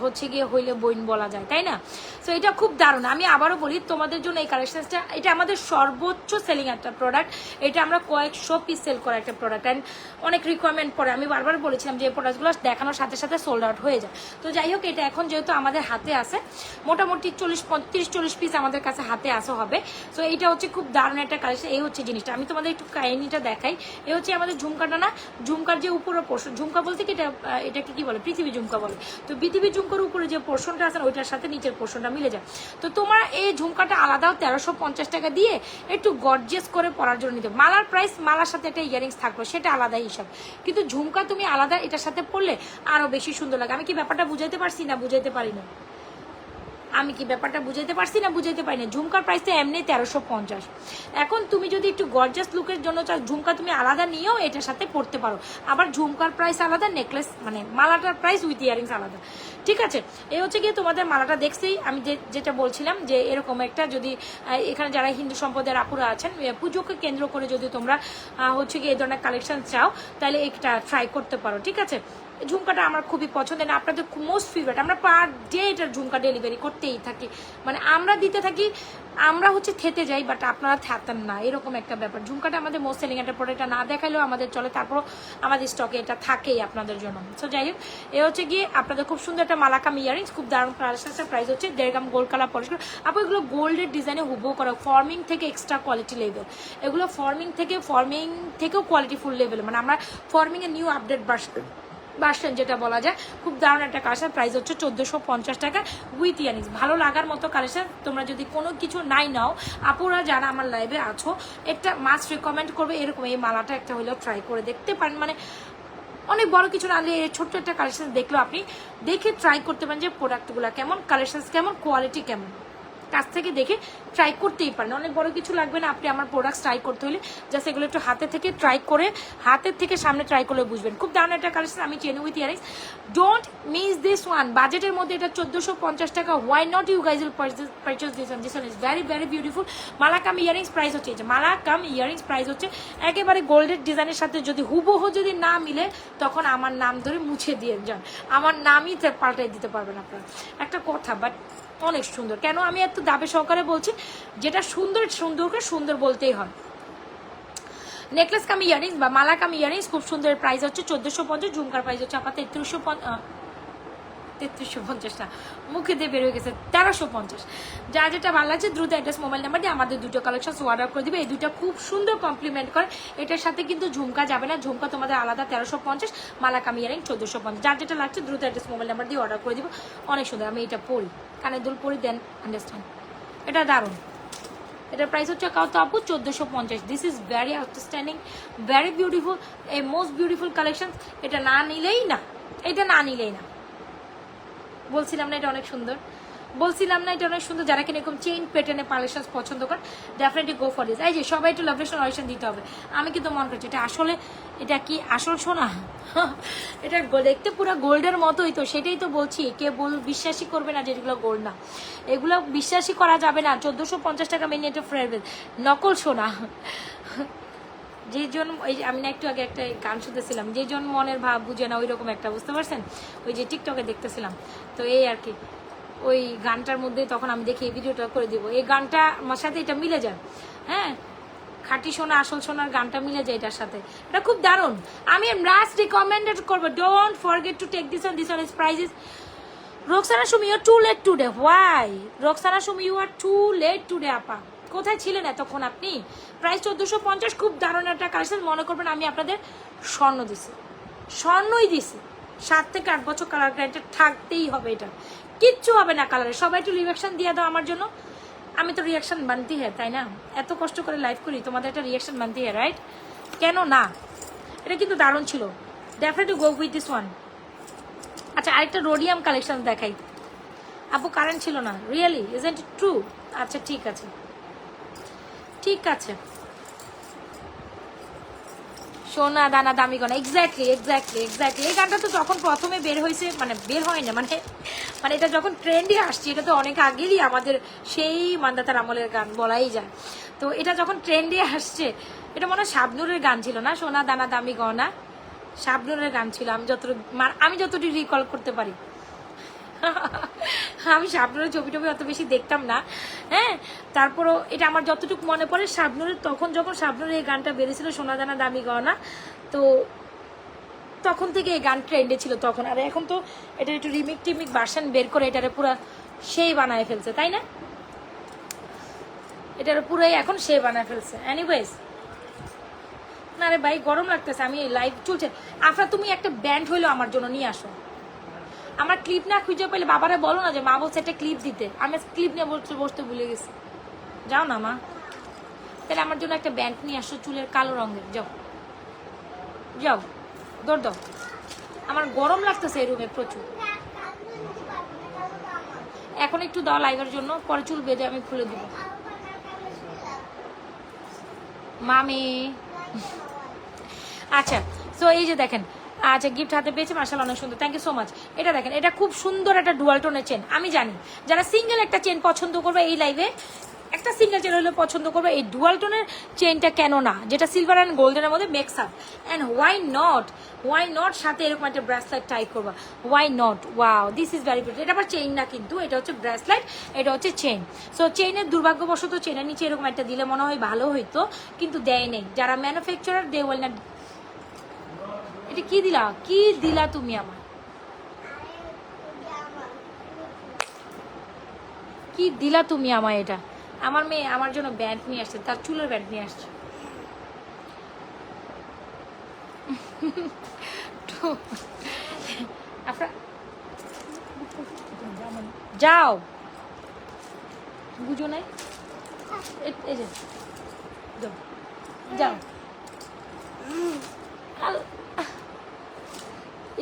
হচ্ছে গিয়ে হইলে বইন বলা যায়, তাই না? সো এটা খুব দারুণ। আমি আবারও বলি তোমাদের জন্য এই কালেকশনসটা, এটা আমাদের সর্বোচ্চ সেলিং একটা প্রোডাক্ট। এটা আমরা কয়েকশো পিস সেল করা একটা প্রোডাক্ট, অ্যান্ড অনেক রিকোয়ারমেন্ট পরে। আমি বারবার বলেছিলাম যে এই প্রোডাক্টগুলো দেখানোর সাথে সাথে সোল্ড আউট হয়ে যায়। তো যাই হোক, এটা এখন যেহেতু আমাদের হাতে আছে, মোটামুটি 30-40 পিস আমাদের কাছে হাতে আসা হবে। সো এইটা হচ্ছে খুব দারুণ একটা কালেকশন। এই হচ্ছে জিনিসটা, আমি তোমাদের একটু কাহিনিটা দেখাই। এ হচ্ছে আমাদের ঝুমকাটা না, ঝুমকার যে উপরের পোর্শন, ঝুমকা বলতে কি এটাকে কি বলে, পৃথিবী ঝুমকা বলে। তো পৃথিবী ঝুমকার উপরে যে পোর্শনটা আছে ওইটার সাথে নিচের পোর্শনটা মিলে যায়। তো তোমার এই ঝুমকাটা আলাদাও 1350 টাকা দিয়ে একটু গর্জিয়াস করে পরার জন্য নিতে। মালার প্রাইস, মালার সাথে একটা ইয়ারিংস থাকলো, সেটা আলাদা হিসাব, কিন্তু ঝুমকা তুমি আলাদা এটার সাথে পরলে আরো বেশি সুন্দর লাগে। আমি কি ব্যাপারটা বুঝাইতে পারছি না বুঝাইতে পারি না? আমি কি ব্যাপারটা বুঝাইতে পারছি না বুঝাইতে পারি না? ঝুমকার প্রাইস তো এমনি 1350। এখন তুমি যদি একটু গর্জাস লুকের জন্য চাও, ঝুমকা তুমি আলাদা নিয়েও এটার সাথে পড়তে পারো। আবার ঝুমকার প্রাইস আলাদা, নেকলেস মানে মালাটার প্রাইস উইথ ইয়ারিংস আলাদা, ঠিক আছে? এই হচ্ছে গিয়ে তোমাদের মালাটা দেখছেই আমি যেটা বলছিলাম, যে এরকম একটা যদি এখানে যারা হিন্দু সম্প্রদায়ের আপুরা আছেন, পুজোকে কেন্দ্র করে যদি তোমরা হচ্ছে গিয়ে এই ধরনের কালেকশন চাও, তাহলে এটা ট্রাই করতে পারো, ঠিক আছে? ঝুমকাটা আমার খুবই পছন্দের, আপনাদের মোস্ট ফেভারিট। আমরা পার ডে এটার ঝুমকা ডেলিভারি করতেই থাকি, মানে আমরা দিতে থাকি, আমরা হচ্ছে খেতে যাই, বাট আপনারা থাকেন না, এরকম একটা ব্যাপার। ঝুমকাটা আমাদের মোস্ট সেলিং একটা প্রোডাক্টটা না দেখালেও আমাদের চলে, তারপরও আমাদের স্টকে এটা থাকেই আপনাদের জন্য। সো যাই হোক, এ হচ্ছে গিয়ে আপনাদের খুব সুন্দর একটা মালাকাম ইয়ারিংস, খুব দারুণ কালেকশন। প্রাইস হচ্ছে 1.5 গ্রাম গোল্ড কালার পলিশ করে। আপু এগুলো গোল্ডের ডিজাইনে হুবহু করা, ফর্মিং থেকে এক্সট্রা কোয়ালিটি লেভেল, এগুলো ফর্মিং থেকেও কোয়ালিটি ফুল লেভেল, মানে আমরা ফর্মিংয়ের নিউ আপডেট ভার্সন যেটা বলা যায়। খুব দারুণ একটা কালেকশন, প্রাইস হচ্ছে 1450 টাকা উইথ ইয়ারিংস। ভালো লাগার মতো কালেকশন। তোমরা যদি কোনো কিছু নাই নাও, আপুরা যারা আমার লাইভে আছো, একটা মাস্ট রিকমেন্ড করবে এরকম এই মালাটা একটা হলেও ট্রাই করে দেখতে পারেন। মানে অনেক বড় কিছু না হলে ছোট্ট একটা কালেকশন দেখলেও আপনি দেখে ট্রাই করতে পারেন যে প্রোডাক্টগুলো কেমন, কালেকশন কেমন, কোয়ালিটি কেমন, কাছ থেকে দেখে ট্রাই করতেই পারেন। অনেক বড় কিছু লাগবে না, আপনি আমার প্রোডাক্টস ট্রাই করতে হলে জাস্ট এগুলো একটু হাতে থেকে ট্রাই করে, হাতের থেকে সামনে ট্রাই করলে বুঝবেন। খুব দারুণ একটা কালেকশন, আমি chain with earrings. Don't miss this one. বাজেটের মধ্যে এটা 1450 টাকা। Why not you guys will purchase this one. This one is very very beautiful. মালাকাম ইয়ারিংস প্রাইস হচ্ছে, মালাকাম ইয়ারিংস প্রাইস হচ্ছে একেবারে গোল্ডের ডিজাইনের সাথে যদি হুবহু যদি না মিলে, তখন আমার নাম ধরে মুছে দিয়ে যান, আমার নামই পাল্টাই দিতে পারবেন আপনারা। একটা কথা, বাট অনেক সুন্দর। কেন আমি এত দাবে সহকারে বলছি, যেটা সুন্দরকে সুন্দর বলতেই হয়। নেকলেস কাম ইয়ারিংস বা মালা কাম ইয়ারিংস খুব সুন্দর, প্রাইস হচ্ছে 1450। ঝুমকার প্রাইস হচ্ছে আপনার 3350 না, মুখে দিয়ে বের হয়ে গেছে 1350। যা যেটা ভালো লাগছে দ্রুত অ্যাড্রেস মোবাইল নাম্বার দিয়ে আমাদের দুটো কালেকশন অর্ডার করে দিবে। এই দুটো খুব সুন্দর কমপ্লিমেন্ট করে। এটার সাথে কিন্তু ঝুমকা যাবে না, ঝুমকা তোমাদের আলাদা 1350, মালা কাম ইয়ারিং 1450। যার যেটা লাগছে দ্রুত অ্যাড্রেস মোবাইল নাম্বার দিয়ে অর্ডার করে দিব। অনেক সুন্দর, আমি এটা পরি, কানের দুল পরি, দেন আন্ডারস্ট্যান্ড। এটা দারুণ। এটার প্রাইস হচ্ছে কত আপু? 1450। This is very outstanding, very beautiful, A most beautiful collection. এটা না নিলেই না, এটা না নিলেই না। বলছিলাম না এটা অনেক সুন্দর, বলছিলাম না এটা অনেক সুন্দর। যারা কিনা এরকম চেইন প্যাটার্নে পার্লেশন পছন্দ করেন, ডেফিনেটলি গো ফর দিস। এই যে সবাই একটু লাভলেশন অডিশন দিতে হবে। আমি কিন্তু মনে করছি এটা আসলে, এটা কি আসল সোনা? এটা দেখতে পুরো গোল্ডের মতোই তো, সেটাই তো বলছি। কে বিশ্বাসই করবে না যে এগুলো গোল্ড না, এগুলো বিশ্বাসই করা যাবে না। 1450 টাকা মেনে এটা ফ্রেবেল নকল সোনা। যে জন, ওই আমি না একটু আগে একটা গান শুনতেছিলাম, যে জন মনের ভাব বুঝে না, ওই রকম একটা, বুঝতে পারছেন? ওই যে টিকটকে দেখতেছিলাম, তো এই আর কি ওই গানটার মধ্যে তখন আমি দেখি এই ভিডিওটা করে দিব। এই গানটা আমার সাথে এটা মিলে যায়, হ্যাঁ, খাঁটি সোনা আসল সোনার গানটা মিলে যায় এটার সাথে। এটা খুব দারুণ। আমি লাস্ট রিকমেন্ডেড করবো, don't forget to take this on is prices. Roksana Sumi, you are too late today. Why Roksana Sumi, you are too late today. আপা কোথায় ছিলেন এতক্ষণ আপনি? প্রাইস 1450, খুব দারুণ একটা কালেকশন। মনে করবেন আমি আপনাদের স্বর্ণ দিছি, স্বর্ণই দিছি। 7 থেকে 8 বছর কালার গ্যারান্টি থাকতেই হবে, এটা কিচ্ছু হবে না কালারে। সবাই একটু রিয়াকশন দিয়ে দাও আমার জন্য। আমি তো রিয়াকশন বানতি হ্যাঁ, তাই না? এত কষ্ট করে লাইভ করি, তোমাদের একটা রিয়াকশন বানতি হ্যাঁ, রাইট? কেন না? এটা কিন্তু দারুণ ছিল। Definitely go with this one. আচ্ছা, আরেকটা রোডিয়াম কালেকশন দেখাই। আপু কারেন্ট ছিল না, রিয়েলি ইজন্ট ইট ট্রু? আচ্ছা ঠিক আছে, ঠিক আছে, সোনা দানা দামি গনা, এক্স্যাক্টলি এক্স্যাক্টলি এক্স্যাক্টলি। এই গানটা তো যখন প্রথমে বের হয়েছে, মানে বের হয় না, মানে মানে এটা যখন ট্রেন্ডে আসছে, এটা তো অনেক আগেরই আমাদের সেই মান্দাতার আমলের গান বলাই যায়। তো এটা যখন ট্রেন্ডে আসছে, এটা মনে হয় শাবনূরের গান ছিল না, সোনা দানা দামি গহনা, শাবনূরের গান ছিল আমি যতটুকু রিকল করতে পারি। আমি শাবনূরের ছবি টবি অত বেশি দেখতাম না, হ্যাঁ, তারপরও এটা আমার যতটুকু মনে পড়ে শাবনূরের, তখন যখন শাবনূরের এই গানটা বেরিয়েছিল সোনা দানা দামি গহনা, তো তখন থেকে এই গান ট্রেন্ডে ছিল তখন। আর এখন তো এটা একটু রিমিক টিমিক ভার্সন বের করে এটারে পুরো সেই বানায় ফেলছে, তাই না? এটার পুরোই এখন সে বানায় ফেলছে। এনিওয়েজ, না রে ভাই গরম লাগতেছে, আমি লাইভ চলছে। আফরা তুমি একটা ব্যান্ড হইলো আমার জন্য নিয়ে আসো। আমার ক্লিপ না খুঁজে পেলে বাবারা বলো না যে মা বলছে একটা ক্লিপ দিতে, আমি ক্লিপ নিয়ে বসতে ভুলে গেছি। যাও না মা, তাহলে আমার জন্য একটা ব্যান্ড নিয়ে আসো চুলের কালো রঙের। যাও যাও, দৌড় দাও, আমার গরম লাগতেছে এই রুমে প্রচুর। এখন একটু দাও লাইভের জন্য, পরে চুল বেঁধে আমি খুলে দিব। মামি আচ্ছা, সো এই যে দেখেন, আচ্ছা গিফট হাতে পেয়েছে মাশাআল্লাহ, অনেক সুন্দর, থ্যাংক ইউ সো মাচ। এটা দেখেন, এটা খুব সুন্দর একটা ডুয়াল টোনের চেন। আমি জানি যারা সিঙ্গেল একটা চেন পছন্দ করবে এই লাইভে, একটা সিঙ্গেল চেন হলে পছন্দ করবে, এই ডুয়াল টোনের চেনটা কেন না, যেটা সিলভার অ্যান্ড গোল্ডেনের মধ্যে mix up. And why not সাথে এরকম একটা ব্রেসলেট টাই করবা, why not? Wow, this is very good. এটা আবার চেইন না কিন্তু, এটা হচ্ছে ব্রেসলেট, এটা হচ্ছে চেইন। সো চেইনের দুর্ভাগ্যবশত চেনের নিচে এরকম একটা দিলে মনে হয় ভালো হইতো, কিন্তু দেয় নেই। যারা ম্যানুফ্যাকচারার দে উইল নট। এটা কি দিলা তুমি আমার, কি দিলা তুমি আমায়? এটা আমার মেয়ে আমার জন্য ব্যান্ড নিয়ে আসছে, তার চুলের ব্যান্ড নিয়ে আসছে। যাও, বুঝো নাই, এই যে যাও,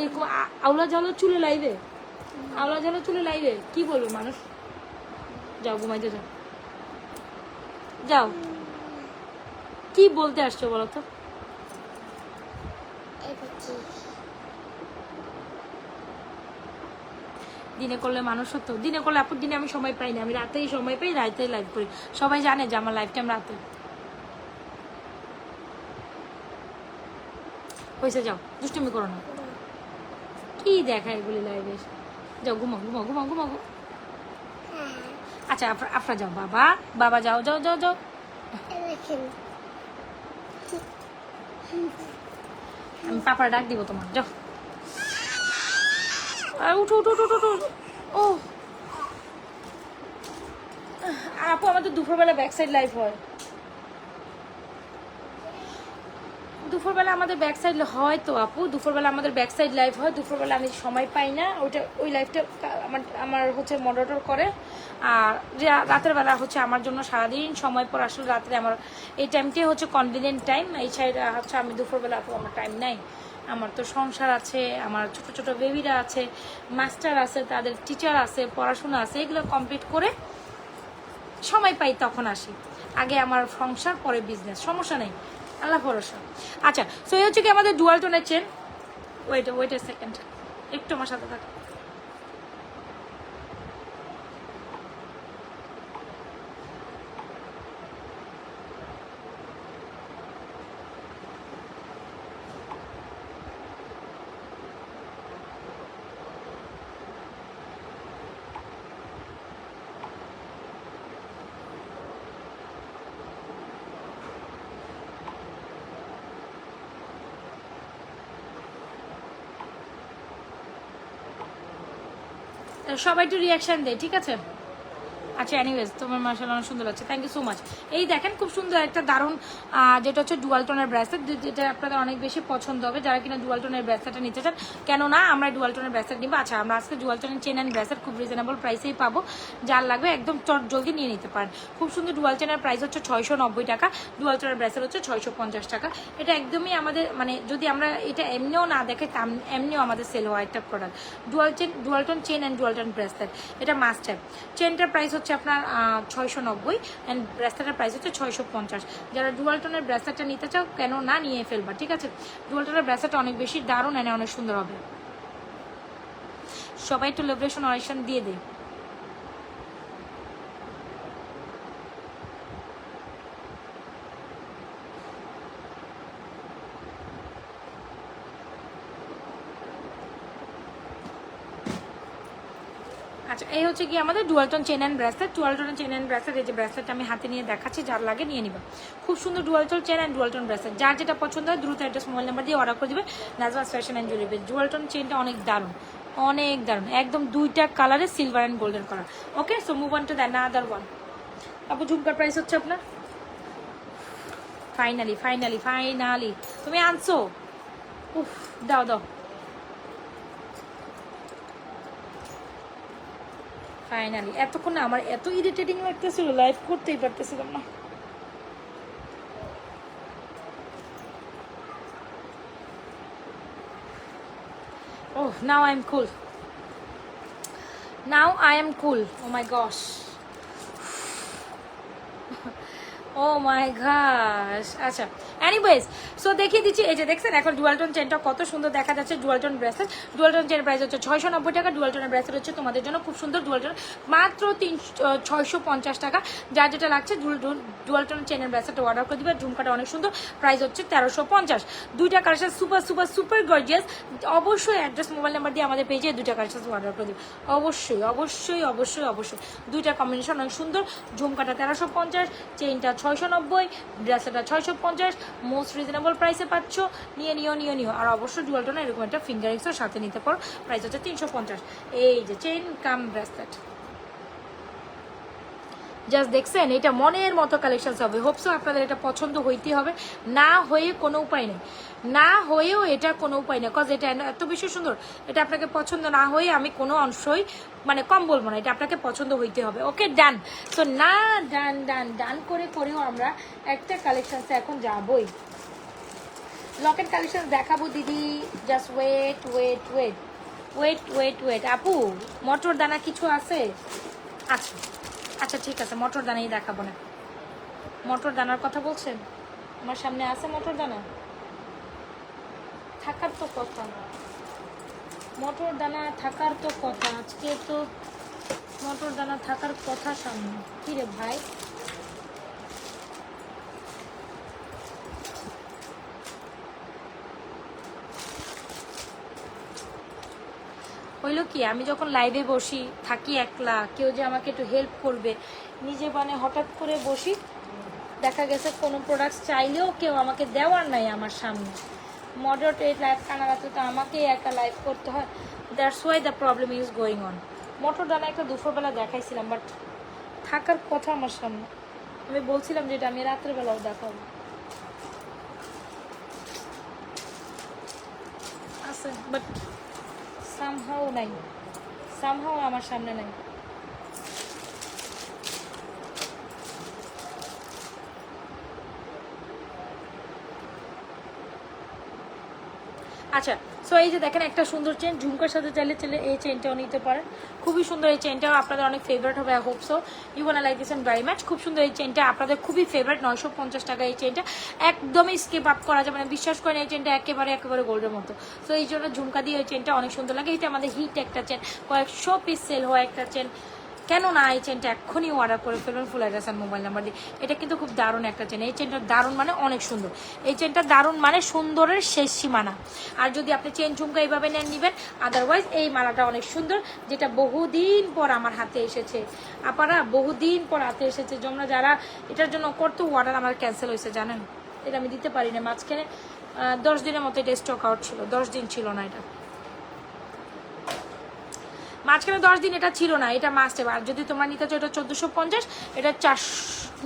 এরকম আওলা জ্বালা চুলে লাইবে, আওলা জ্বালা চুলে লাইবে, কি বলবো মানুষ? যাও ঘুমাইতে যাও, যাও। কি বলতে আসছো বলো তো? দিনে করলে মানুষ হতো, দিনে করলে আপুর দিনে আমি সময় পাই না, আমি রাতেই সময় পাই, রাতেই লাইভ করি। সবাই জানে যে আমার লাইফ টাইম রাতে হয়েছে। যাও, দুষ্টুমি করো না, কি দেখা এগুলি লাইভে। যাও ঘুমাও ঘুমাও ঘুমাও ঘুমাও। আচ্ছা আফরা যাও, বাবা যাও যাও যাও যাও। আমি পাপার ডাক দিব তোমার, যাও। উঠো উঠো উঠো উঠো। ও আপু, আমাদের দুপুরবেলা ব্যাক সাইড লাইভ হয়, দুপুরবেলা আমাদের ব্যাক সাইড হয় তো আপু, দুপুরবেলা আমাদের ব্যাক সাইড লাইভ হয়। দুপুরবেলা আমি সময় পাই না, ওই লাইভটা আমার হচ্ছে মডারেটর করে। আর রাতের বেলা হচ্ছে আমার জন্য সারাদিন সময় পর, আসলে রাত্রে আমার এই টাইমটাই হচ্ছে কনভিনিয়েন্ট টাইম। এই সাইড হচ্ছে আমি দুপুরবেলা আপু আমার টাইম নাই, আমার তো সংসার আছে, আমার ছোট ছোট বেবিরা আছে, মাস্টার আছে, তাদের টিচার আছে, পড়াশোনা আছে, এগুলো কমপ্লিট করে সময় পাই তখন আসি। আগে আমার সংসার, পরে বিজনেস, সমস্যা নেই, আল্লাহ ভরসা। আচ্ছা, সো এই হচ্ছে কি আমাদের ডুয়াল টোনের চেন। ওয়েট এ সেকেন্ড, একটু আমার সাথে থাক। সবাই একটু রিয়াকশন দেয়, ঠিক আছে? আচ্ছা এনিওয়েজ, তোমার মাশাআল্লাহ অনেক সুন্দর লাগছে, থ্যাংক ইউ সো মাচ। এই দেখেন খুব সুন্দর একটা দারুণ যেটা হচ্ছে ডুয়াল টোনের ব্রেসলেট, যেটা আপনাদের অনেক বেশি পছন্দ হবে যারা কিনা ডুয়াল টোনের ব্রেসলেটটা নিতে চান। কেন না, আমরা ডুয়াল টোনের ব্রেসলেট নিবো। আচ্ছা, আমরা আজকে ডুয়াল টোনের চেন অ্যান্ড ব্রেসলেট খুব রিজনেবল প্রাইসেই পাবো, যার লাগবে একদম চট জলদি নিয়ে নিতে পারেন। খুব সুন্দর ডুয়াল চেনের প্রাইস হচ্ছে 690 টাকা, ডুয়াল টোনের ব্রেসলেট হচ্ছে 650 টাকা। এটা একদমই আমাদের, মানে যদি আমরা এটা এমনিও না দেখে, এমনিও আমাদের সেল হওয়া একটা product. Dual tone chain and dual tone bracelet, এটা মাস্ট হ্যাভ। চেনটার প্রাইস হচ্ছে হচ্ছে আপনার 690 অ্যান্ড ব্রেসলেটের প্রাইস হচ্ছে 650। যারা ডুয়াল টোনের ব্রেসলেটটা নিতে চাও কেন না নিয়ে ফেলবা, ঠিক আছে? ডুয়াল টোনের ব্রেসলেটটা অনেক বেশি দারুণ এনে অনেক সুন্দর হবে। সবাই একটু লিবারেশন অরেশন দিয়ে দেয়। আচ্ছা, এই হচ্ছে কি আমাদের dual tone chain and bracelet. Dual tone chain and bracelet, এই যে ব্রেসলেটটা আমি হাতে নিয়ে দেখাচ্ছি, যার লাগে নিয়ে নিবা। খুব সুন্দর ডুয়ালটন চেন অ্যান্ড ডুয়ালটন ব্রেসলেট, যার যেটা পছন্দ হয় দ্রুত অ্যাড্রেস মোবাইল নাম্বার দিয়ে অর্ডার করে দিবে নাজমাস ফ্যাশন অ্যান্ড জুয়েলারি। ডুয়ালটন চেনটা অনেক দারুণ, অনেক দারুণ, একদম দুইটা কালারে silver and golden colour. Okay, so move on to the other one. আপু ঝুমকার প্রাইস হচ্ছে আপনার ফাইনালি ফাইনালি ফাইনালি তুমি আনছো, উফ দাও দাও ফাইনালি। এতক্ষণ না আমার এত ইরিটেটিং লাগতেছিল, লাইভ করতেই পারতেছিলাম না। Oh, now I'm cool. Now I am cool. Oh my gosh. Oh my gosh. আচ্ছা, এনিওয়েজ সো দেখিয়ে দিচ্ছি। এই যে দেখছেন এখন ডুয়ালটন চেনটা কত সুন্দর দেখা যাচ্ছে। ডুয়ালটন ব্রেসলেট, ডুয়ালটন চেন প্রাইস হচ্ছে 690 টাকা। ডুয়ালটনের ব্রেসলেট হচ্ছে তোমাদের জন্য খুব সুন্দর, ডুয়ালটন মাত্র 650 টাকা। যার যেটা লাগছে ডুয়ালটন চেনের ব্রেসলেটটা অর্ডার করে দিবে। ঝুমকাটা অনেক সুন্দর, প্রাইস হচ্ছে 1350। দুইটা collection super super super gorgeous. অবশ্যই অ্যাড্রেস মোবাইল নাম্বার দিয়ে আমাদের পেজে দুইটা কালেকশন অর্ডার করে দিবে। অবশ্যই অবশ্যই অবশ্যই অবশ্যই দুইটা কম্বিনেশন অনেক সুন্দর। ঝুমকাটা 1350, চেইনটা 690, ব্রেসলেটটা 650। মোস্ট রিজনেবল প্রাইসে পাচ্ছ, নিয়ে নিও নিও নিও। আর অবশ্যই ডুয়ালটনে এরকম একটা ফিঙ্গার রিংসও সাথে নিতে পারো, প্রাইস হচ্ছে 350। এই যে চেইন কাম ব্রেসলেট, জাস্ট দেখছেন, এটা মনের মতো কালেকশন হবে। হোপসো আপনাদের এটা পছন্দ হইতেই হবে, না হয়ে কোনো উপায় নেই, না হয়েও এটা কোনো উপায় নেই, কজ এটা এত বেশি সুন্দর। এটা আপনাকে পছন্দ না হয়ে আমি কোনো অংশই মানে কম বলবো না, এটা আপনাকে পছন্দ হইতে হবে। ওকে ডান। সো না ডান ডান ডান করে করেও আমরা একটা কালেকশনসে এখন যাবই। লকেট কালেকশন দেখাবো দিদি, just wait wait wait wait wait wait. আপু মটর দানা কিছু আছে? আচ্ছা আচ্ছা ঠিক আছে, মটর দানাই দেখাবো না। মটর দানার কথা বলছেন? আমার সামনে আছে মটর দানা, থাকার তো কথা, মটর দানা থাকার তো কথা, আজকে তো মটর দানা থাকার কথা সামনে। কি রে ভাই, হইলো কি, আমি যখন লাইভে বসি থাকি একলা, কেউ যে আমাকে একটু হেল্প করবে, নিজে মানে হঠাৎ করে বসি, দেখা গেছে কোনো প্রোডাক্টস চাইলেও কেউ আমাকে দেওয়ার নাই আমার সামনে। মডারেট লাইভ কানা রাখলে তো আমাকেই একটা লাইভ করতে হয়, that's why the problem is going on. মটর দানা একটা দুপুরবেলা দেখাইছিলাম, বাট থাকার কথা আমার সামনে। আমি বলছিলাম যে এটা আমি রাত্রেবেলাও দেখাবো, আছে বাট সামহাও নাই, সামহাও আমার সামনে নাই। আচ্ছা, সো এই যে দেখেন একটা সুন্দর চেন, ঝুমকার সাথে চাইলে চাইলে এই চেনটাও নিতে পারেন। খুবই সুন্দর এই চেনটাও আপনাদের অনেক ফেভারিট হবে। I hope so you wanna like this and very much. খুব সুন্দর এই চেনটা আপনাদের খুবই ফেভারিট। 950 টাকা এই চেনটা, একদমই স্কিপ আপ করা যাবে না, বিশ্বাস করেন এই চেনটা একেবারে একেবারে গোল্ডের মতো। সো এই জন্য ঝুমকা দিয়ে এই চেনটা অনেক সুন্দর লাগে। এটা আমাদের হিট একটা চেন, কয়েকশো পিস সেল হওয়া একটা চেন। কেন না এই চেনটা এক্ষুনি অর্ডার করে ফেলুন ফুল অ্যাড্রেস আর মোবাইল নাম্বার দিয়ে। এটা কিন্তু খুব দারুণ একটা চেন, এই চেনটা দারুণ মানে অনেক সুন্দর। এই চেনটা দারুণ মানে সুন্দরের শেষ সীমানা। আর যদি আপনি চেন ঝুমকা এইভাবে নেন নিবেন, আদারওয়াইজ এই মালাটা অনেক সুন্দর, যেটা বহুদিন পর আমার হাতে এসেছে। আপনারা বহুদিন পর হাতে এসেছে, তোমরা যারা এটার জন্য করতো অর্ডার আমার ক্যান্সেল হয়েছে জানেন, এটা আমি দিতে পারি না। মাঝখানে 10 দিনের মতো এটা স্টক আউট ছিল, 10 দিন ছিল না, এটা মাঝখানে 10 দিন এটা ছিল না, এটা মাস্ট। আর যদি তোমরা নিতে চাও এটা 1450, এটা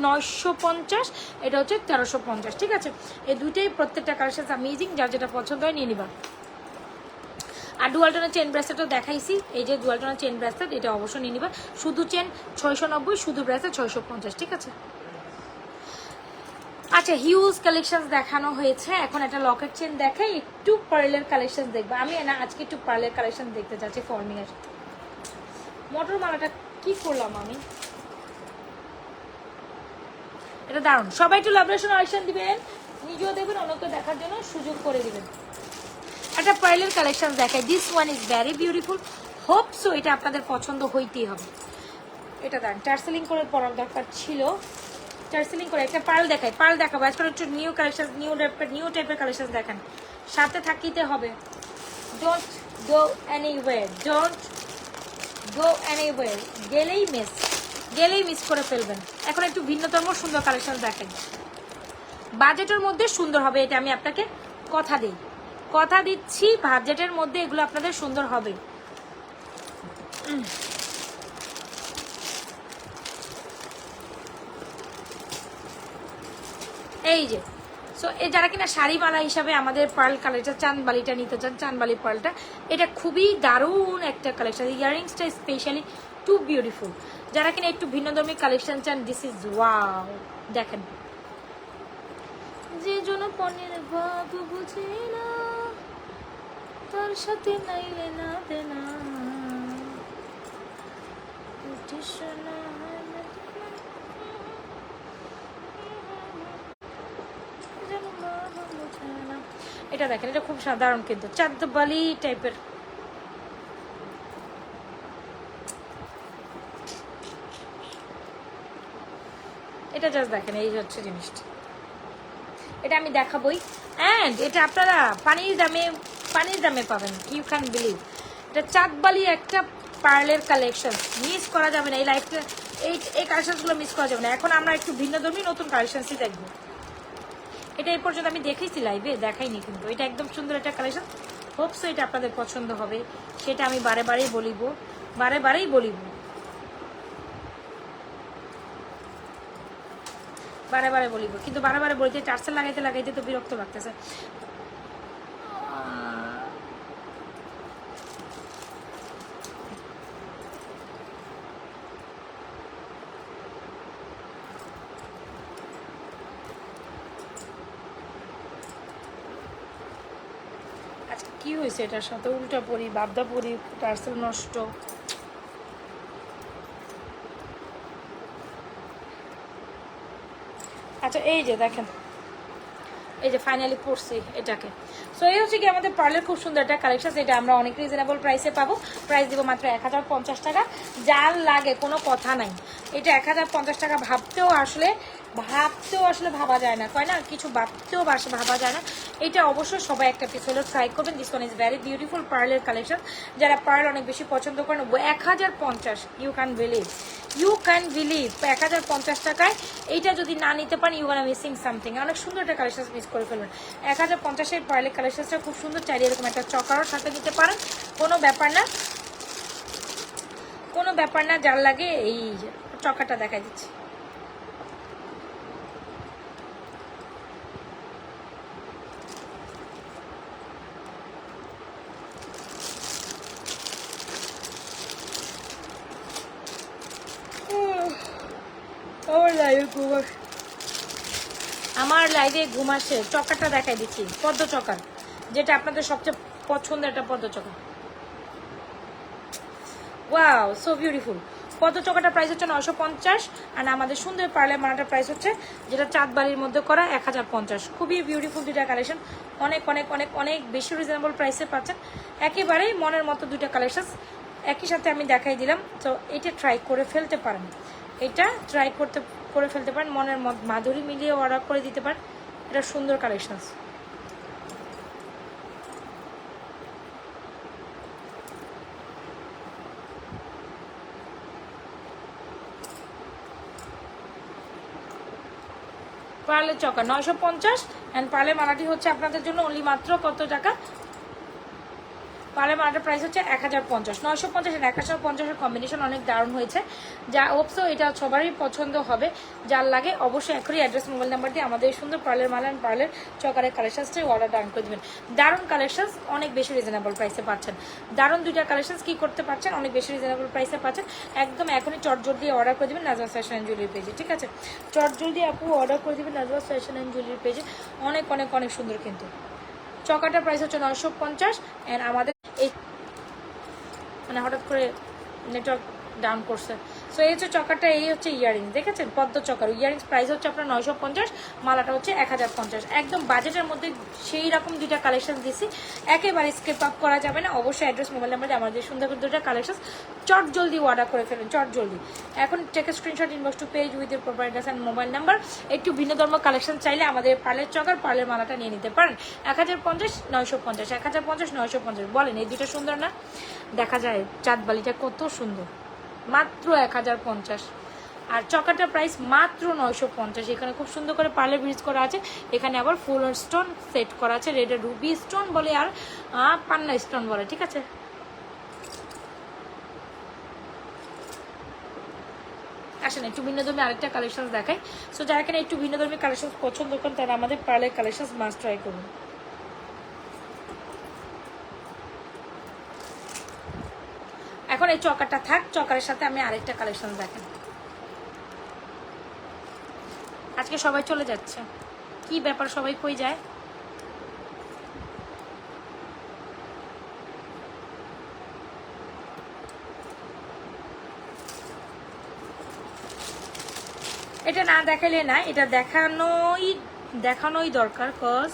950, এটা হচ্ছে 1350, ঠিক আছে? এই দুইটাই প্রত্যেকটা কালেকশন অ্যামেজিং, যার যেটা পছন্দ হয় নিয়ে নিবা। আর ডুয়ালটনের চেন ব্রেসলেটও দেখাইছি, এই যে ডুয়ালটনের চেন ব্রেসলেট, এটা অবশ্যই নিয়ে নিবা। শুধু চেন 690, শুধু ব্রেসলেট 650, ঠিক আছে? আচ্ছা, হিউজ কালেকশন দেখানো হয়েছে, এখন একটা লকেট চেন দেখাই, একটু পার্লের কালেকশন দেখবো। আমি না আজকে একটু পার্লের কালেকশন দেখতে চাচ্ছি ফর্মিং এর। মটর মালাটা কি করলাম আমি, এটা দারুণ। সবাই একটু লাভরেশন অপশন দিবেন, নিজেও দেবেন, অন্যকে দেখার জন্য সুযোগ করে দিবেন। একটা পার্লের কালেকশন দেখায়, this one is very beautiful, hope so এটা আপনাদের পছন্দ হইতেই হবে। এটা দেন টার্সেলিং করে পরার দরকার ছিল, টার্সেলিং করে একটা পার্ল দেখাই, পার্ল দেখাবো আজকাল একটু নিউ কালেকশন, নিউ টাইপের কালেকশন দেখান, সাথে থাকিতে হবে। Don't go anywhere, don't go anywhere, গেলেই মিস করে ফেলবেন। এখন একটু ভিন্নতম সুন্দর কালেকশন দেখেন, বাজেটের মধ্যে সুন্দর হবে, এটা আমি আপনাকে কথা দিচ্ছি, বাজেটের মধ্যে এগুলো আপনাদের সুন্দর হবে। এই যে সো এই যারা কিনা শাড়িমালা হিসাবে আমাদের পার্ল কালেকটা চাঁদবালিটা নিতে চান, চাঁদবালি পার্লটা, এটা খুবই দারুণ একটা কালেকশন। ইয়ারিংসটা স্পেশালি টু বিউটিফুল। যারা কিনা একটু ভিন্নধর্মী কালেকশন চান, দিস ইজ ওয়াও। দেখেন, যে জন পনের ভাব বুঝে না, তার সাথে নাইলে না দেনা, এটা দেখেন, এটা খুব সাধারণ কিন্তু চাঁদবালি টাইপের। এটা জাস্ট দেখেন, এই হচ্ছে জিনিসটা, এটা আমি দেখাবই। অ্যান্ড এটা আপনারা পানির দামে পাবেন, ইউ ক্যান বিলিভ। এটা চাঁদবালি একটা পার্লের কালেকশন, মিস করা যাবে না এই লাইফটা, এই কালেকশনগুলো মিস করা যাবে না। এখন আমরা একটু ভিন্নধর্মী নতুন কালেকশনসই দেখবো। এটা এই পর্যন্ত আমি দেখেছি লাইভে, দেখাইনি কিন্তু। এটা একদম সুন্দর একটা কালেকশন, হোপসো এটা আপনাদের পছন্দ হবে, সেটা আমি বারেবারেই বলিব। কিন্তু বারে বলিতে টার্সেল লাগাইতে তো বিরক্ত লাগতেছে। আচ্ছা কি হয়েছে এটার সাথে, উল্টা পরি বাবদা পরি, টার্সেল নষ্ট। আচ্ছা এই যে দেখেন, এই যে ফাইনালি পড়ছি এটাকে। সো এই হচ্ছে কি আমাদের পার্লের খুব সুন্দর একটা কালেকশন, এটা আমরা অনেক রিজনেবল প্রাইসে পাবো। প্রাইস দিব মাত্র 1050 টাকা। যার লাগে কোনো কথা নাই, এটা 1050 টাকা ভাবতেও আসলে ভাবা যায় না, কয় না কিছু ভাবতেও ভাবা যায় না। এটা অবশ্যই সবাই একটা পিস হলেও ট্রাই করবেন। This one is very beautiful পার্লের কালেকশন। যারা পার্ল অনেক বেশি পছন্দ করেন, 1050, ইউ ক্যান বিলিভ 1050 টাকায় এইটা যদি না নিতে পারেন, ইউ আর মিসিং সামথিং। অনেক সুন্দর একটা কালেকশন মিস করে ফেলবেন। 1050-এর পার্লের কালেকশনটা খুব সুন্দর, চাইলে এরকম একটা চকারও সাথে নিতে পারেন, কোনো ব্যাপার না। যার লাগে এই চকাটা দেখাই দিচ্ছি। আমার লাইভে ঘুম আসে, চকাটা দেখাই দিচ্ছি, পদ্ম চকার, যেটা আপনাদের সবচেয়ে পছন্দের একটা পদ্ম চকা। Wow, so beautiful. পদ্ম চকাটার প্রাইস হচ্ছে 950, আর আমাদের সুন্দর পার্লের মালাটার প্রাইস হচ্ছে, যেটা চাঁদবালির মধ্যে করা, 1050। খুবই বিউটিফুল দুইটা কালেকশন, অনেক বেশি রিজনেবল প্রাইসে পাচ্ছেন। একেবারেই মনের মতো দুইটা কালেকশন একই সাথে আমি দেখাই দিলাম। তো এটা ট্রাই করে ফেলতে পারেন, মনের মাধুরী মিলিয়ে অর্ডার করে দিতে পারেন। এটা সুন্দর কালেকশন। পার্লের চকা 950, অ্যান্ড পার্লের মালাটি হচ্ছে আপনাদের জন্য অনলি মাত্র কত টাকা? পার্লের মালাটার প্রাইস হচ্ছে 1050। 950 আর 1050-এর কম্বিনেশন অনেক দারুণ হয়েছে, যা হোপসো এটা সবারই পছন্দ হবে। যার লাগে অবশ্যই এখনই অ্যাড্রেস, মোবাইল নাম্বার দিয়ে আমাদের সুন্দর পার্লের মালা অ্যান্ড পার্লের চকারের কালেকশনসটাই অর্ডার ডান করে দেবেন। দারুণ কালেকশনস, অনেক বেশি রিজনেবল প্রাইসে পাচ্ছেন। দারুণ দুইটা কালেকশনস কি করতে পারছেন, অনেক বেশি রিজনেবল প্রাইসে পাচ্ছেন। একদম এখনই চটজল দিয়ে অর্ডার করে দেবেন নাজওয়াজ ফ্যাশন অ্যান্ড জুয়েলারি পেজে, ঠিক আছে? চটজল দিয়ে আপু অর্ডার করে দেবেন নাজওয়াজ ফ্যাশন অ্যান্ড জুয়েলারি পেজে। অনেক সুন্দর কিন্তু চকাটার প্রাইস হচ্ছে 950, অ্যান্ড আমাদের এই মানে হঠাৎ করে নেটওয়ার্ক ডাউন করছে। সো এই হচ্ছে চকারটা, এই হচ্ছে ইয়ারিংস, দেখেছেন পদ্ম চকার ইয়ারিংস প্রাইস হচ্ছে আপনার 950, মালাটা হচ্ছে 1050। একদম বাজেটের মধ্যে সেই রকম দুইটা কালেকশন দিছি, একেবারে স্কেপ আপ করা যাবে না। অবশ্যই অ্যাড্রেস মোবাইল নাম্বারে আমাদের সুন্দর করে দুটো কালেকশন চট জলদি অর্ডার করে ফেলেন, চট জলদি। এখন take screenshot inbox to page with proper address and mobile number. একটু ভিন্ন ধর্ম কালেকশন চাইলে আমাদের পার্লের চকার পার্লের মালাটা নিয়ে নিতে পারেন। 1050, 950, 1050, 950। বলেন এই দুটো সুন্দর না? দেখা যায় চাঁদবালিটা কত সুন্দর, মাত্র 1050। আর চকাটার প্রাইস মাত্র 950। এখানে খুব সুন্দর করে পার্লে ব্রিজ করা আছে, এখানে আবার ফুল স্টোন সেট করা আছে, রেডের রুবি স্টোন বলে আর পান্না স্টোন বলে, ঠিক আছে। আসেন একটু ভিন্ন ধর্মী আরেকটা কালেকশন দেখাই। সো যারা এখানে একটু ভিন্ন ধর্মী কালেকশন পছন্দ করেন তারা আমাদের পার্লের কালেকশন মাস্ট ট্রাই করুন। এখন এই চকারটা থাক, চকারের সাথে আমি আরেকটা কালেকশন দেখেন। আজকে সবাই চলে যাচ্ছে, কি ব্যাপার সবাই কই যায়? এটা না দেখালে না, এটা দেখানোই দরকার, কজ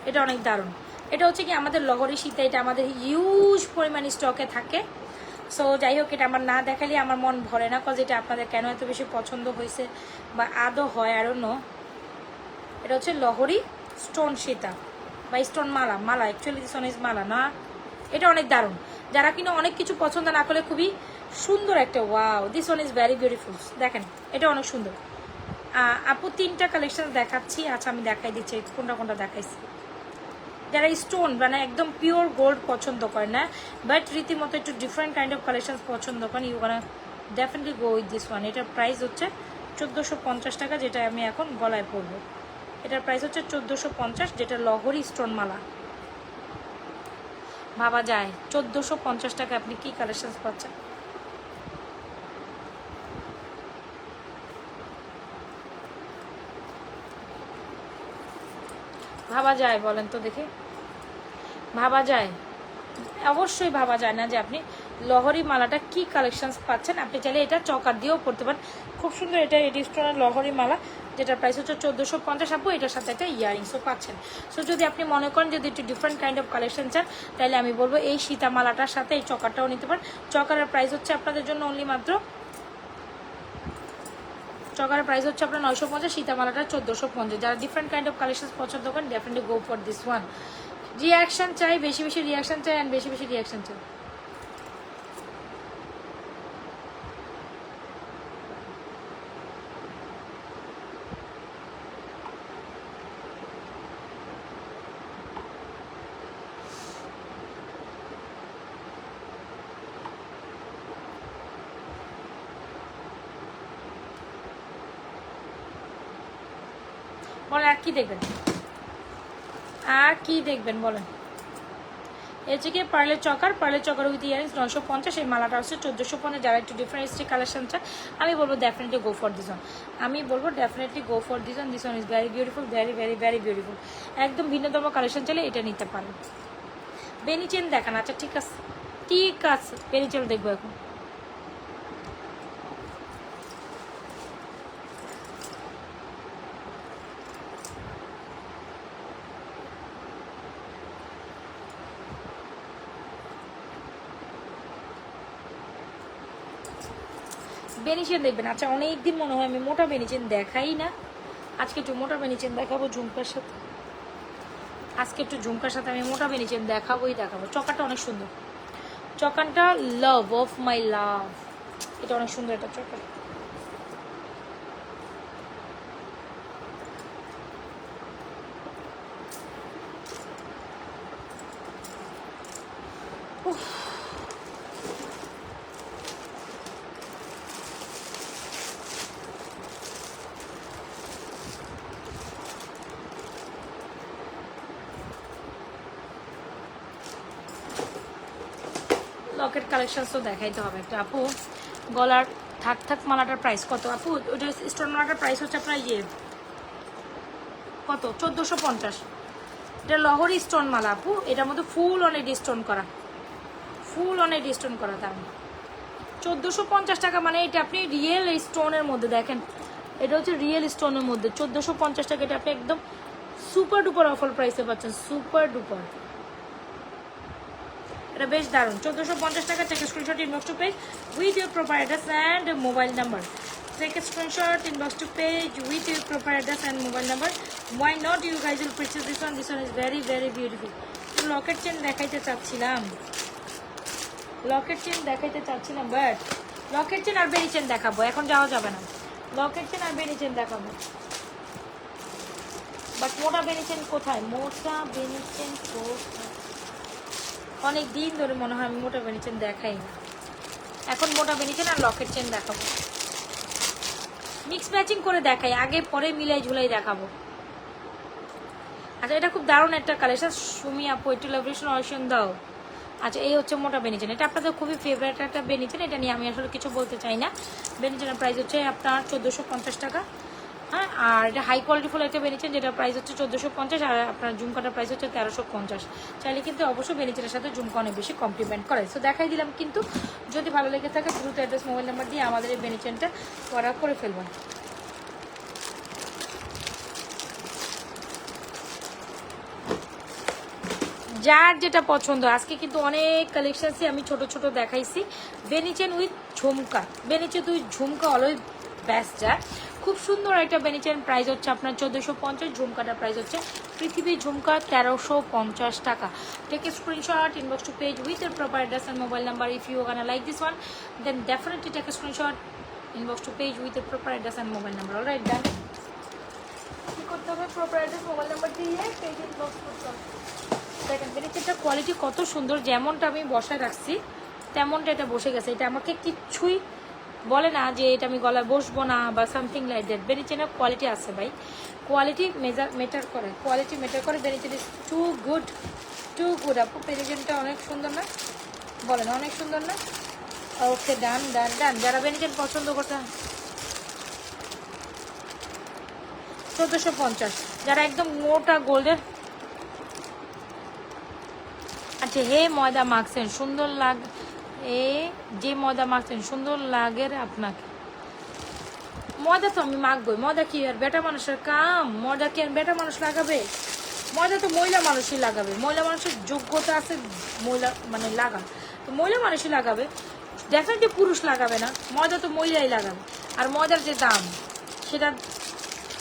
এটা অনেক দারুণ। এটা হচ্ছে কি আমাদের লহরি সীতা, এটা আমাদের হিউজ পরিমাণ স্টকে থাকে। সো যাই হোক, এটা আমার না দেখালে আমার মন ভরে না, কজ এটা আপনাদের কেন এত বেশি পছন্দ হয়েছে বা আদৌ হয় আরও নো। এটা হচ্ছে লহরি স্টোন সীতা বা স্টোন মালা, অ্যাকচুয়ালি দিস ওয়ান ইজ মালা না। এটা অনেক দারুণ, যারা কিনা অনেক কিছু পছন্দ না করলে খুবই সুন্দর একটা, wow this one is very beautiful. দেখেন এটা অনেক সুন্দর। আপু তিনটা কালেকশন দেখাচ্ছি, আচ্ছা আমি দেখাই দিচ্ছি কোনটা কোনটা দেখাইছি। যারা স্টোন মানে একদম পিওর গোল্ড পছন্দ করে না, বাট রীতিমতো একটু ডিফারেন্ট কাইন্ড অফ কালেকশন পছন্দ করেন, you gonna definitely go with this one. এটার প্রাইস হচ্ছে 1450 টাকা, যেটা আমি এখন গলায় পরবো। এটার প্রাইস হচ্ছে 1450, যেটা লহরি স্টোন মালা। ভাবা যায় 1450 টাকা আপনি কি কালেকশন পাচ্ছেন। ভাবা যায় বলেন তো দেখি, ভাবা যায়? অবশ্যই ভাবা যায় না যে আপনি লহরি মালাটা কি কালেকশনস পাচ্ছেন। আপনি চাইলে এটা চকার দিয়েও পড়তে পারেন, খুব সুন্দর। এটা এডিস্টোনের লহরি মালা, যেটার প্রাইস হচ্ছে 1450 আপু। এটার সাথে একটা ইয়ারিংসও পাচ্ছেন। সো যদি আপনি মনে করেন যদি একটু ডিফারেন্ট কাইন্ড অফ কালেকশন চান, তাহলে আমি বলবো এই সীতা মালাটার সাথে এই চকারটাও নিতে পারেন। চকারের প্রাইস হচ্ছে আপনাদের জন্য অনলি মাত্র, চকারের প্রাইস হচ্ছে আপনার 950, সীতামালাটা 1450। যারা ডিফারেন্ট কাইন্ড অফ কালেকশন পছন্দ করেন definitely go for this one. Reaction চাই, বেশি বেশি রিয়াকশন চাই, অ্যান্ড বেশি বেশি রিয়াকশন চাই। বলেন আর কি দেখবেন, আর কি দেখবেন বলেন। এর থেকে পার্লের চকার উইথ ইয়ারিংস 950, এই মালাটা হচ্ছে 1450। যারা একটু ডিফারেন্ট কালেকশন চান আমি বলবো definitely go for this one. This one is very beautiful, very very very beautiful. একদম ভিন্নতম কালেকশন চাইলে এটা নিতে পারেন। বেনি চেন দেখান, আচ্ছা ঠিক আছে ঠিক আছে, বেনি চেন দেখবো এখন। বেনিচেন দেখবেন, আচ্ছা অনেকদিন মনে হয় আমি মোটা বেনিচেন দেখাই না, আজকে একটু মোটা বেনিচেন দেখাবো ঝুমকার সাথে। আমি মোটা বেনিচেন দেখাবোই। চকাটা অনেক সুন্দর, চকানটা লাভ অফ মাই লাভ, এটা অনেক সুন্দর একটা চকা। লকেট কালেকশন তো দেখাইতে হবে একটা আপু। গলার থাক মালাটার প্রাইস কত আপু? ওটা স্টোন মালাটার প্রাইস হচ্ছে আপনার কত 1450। এটা লহরি স্টোন মালা আপু, এটার মধ্যে ফুল অনেক স্টোন করা, তার 1450 টাকা, মানে এটা আপনি রিয়েল স্টোনের মধ্যে দেখেন, এটা হচ্ছে রিয়েল স্টোনের মধ্যে 1450 টাকা, এটা আপনি একদম সুপার ডুপার অফার প্রাইসে পাচ্ছেন, সুপার ডুপার। এটা বেশ দারুণ, 1450 টাকা। Take screenshot inbox to page with your proper address and mobile number. Take a screenshot, inbox to page with your proper address and mobile number. Why not you guys will purchase this one? This one is very very beautiful. Locket chain দেখাইতে চাচ্ছিলাম, লকেট চেন দেখাইতে চাচ্ছিলাম, বাট লকেট চেন আর বেনি চেন দেখাবো, এখন যাওয়া যাবে না। লকেট চেন আর বেনি চেন দেখাবো, বাট মোটা বেনি চেন কোথায়? মোটা বেনি চেন কোথায়? অনেক দিন ধরে মনে হয় আমি মোটা বেনি চেন দেখাই না, এখন মোটা বেনি চেন আর লকেট চেন দেখাবো, মিক্স ম্যাচিং করে দেখাই, আগে পরে মিলাই ঝুলাই দেখাবো। আচ্ছা, এটা খুব দারুণ একটা কালেকশন, সুমি আপু একটু লাভেশন অপশন দাও। আচ্ছা, এই হচ্ছে মোটা বেনিচেন, এটা আপনাদের খুবই ফেভারিট একটা বেনিচেন, এটা নিয়ে আমি আসলে কিছু বলতে চাই না। বেনিচেনের প্রাইস হচ্ছে আপনার 1450 টাকা, হ্যাঁ। আর এটা হাই কোয়ালিটি ফুল একটা বেনিচেন, যেটা প্রাইস হচ্ছে 1450, আর আপনার ঝুমকাটার প্রাইস হচ্ছে 1350। চাইলে কিন্তু অবশ্যই বেনিচেনের সাথে ঝুমকা অনেক বেশি কমপ্লিমেন্ট করে। সো দেখাই দিলাম, কিন্তু যদি ভালো লেগে থাকে দ্রুত অ্যাড্রেস মোবাইল নাম্বার দিয়ে আমাদের এই বেনিচেনটা অর্ডার করে ফেলবেন। যার যেটা পছন্দ, আজকে কিন্তু অনেক কালেকশনসই আমি ছোট ছোট দেখাইছি। বেনিচেন উইথ ঝুমকা, বেনিচেন উইথ ঝুমকা অলওয়েজ বেস্ট। যা খুব সুন্দর একটা বেনিচেন, প্রাইস হচ্ছে আপনার 1450, ঝুমকাটার প্রাইস হচ্ছে পৃথিবীর ঝুমকা 1350 টাকা। Take a screenshot, inbox to page with এর proper address and mobile number. If you gonna like this one, then definitely take a screenshot, inbox to page with এর proper address and mobile number. Alright, done. কী করতে হবে? প্রপার অ্যাড্রেস মোবাইল নাম্বার দিয়ে পেজ ইনবক্স করতে হবে। দেখেন বেনিচেনটার কোয়ালিটি কত সুন্দর, যেমনটা আমি বসায় রাখছি তেমনটা এটা বসে গেছে। এটা আমাকে কিচ্ছুই বলে না যে এটা আমি গলায় বসবো না বা সামথিং লাইক দ্যাট। বেনিচেনের কোয়ালিটি আছে ভাই, কোয়ালিটি মেটার করে, কোয়ালিটি মেটার করে। বেনিচেন is too good, too good. আপু বেনিচেনটা অনেক সুন্দর না? বলেন অনেক সুন্দর না? ওকে, ডান ডান ডান। যারা বেনিচেন পছন্দ করতে, 1450, যারা একদম মোটা গোল্ডের। আচ্ছা, হে ময়দা মাখছেন সুন্দর লাগ, এ যে ময়দা মাখছেন সুন্দর লাগে আপনাকে। ময়দা তো আমি মাখবই, ময়দা কি আর বেটা মানুষের কাম? ময়দা কি আর বেটা মানুষ লাগাবে? ময়দা তো মহিলা মানুষই লাগাবে, মহিলা মানুষের যোগ্যতা আছে মহিলা মানে লাগান, তো মহিলা মানুষই লাগাবে, ডেফিনেটলি পুরুষ লাগাবে না। ময়দা তো মহিলাই লাগাবে। আর ময়দার যে দাম,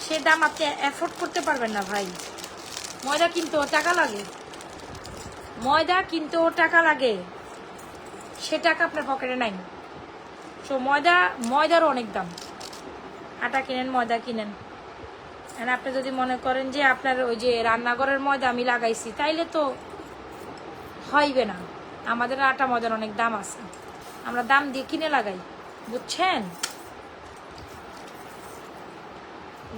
সে দাম আপনি অ্যাফোর্ড করতে পারবেন না ভাই। ময়দা কিনতেও টাকা লাগে, ময়দা কিনতেও টাকা লাগে, সে টাকা আপনার পকেটে নাই। সো ময়দারও অনেক দাম। আটা কিনেন, ময়দা কিনেন। আর আপনি যদি মনে করেন যে আপনার ওই যে রান্নাঘরের ময়দা আমি লাগাইছি, তাইলে তো হইবে না। আমাদের আটা ময়দার অনেক দাম আছে, আমরা দাম দিয়ে কিনে লাগাই, বুঝছেন?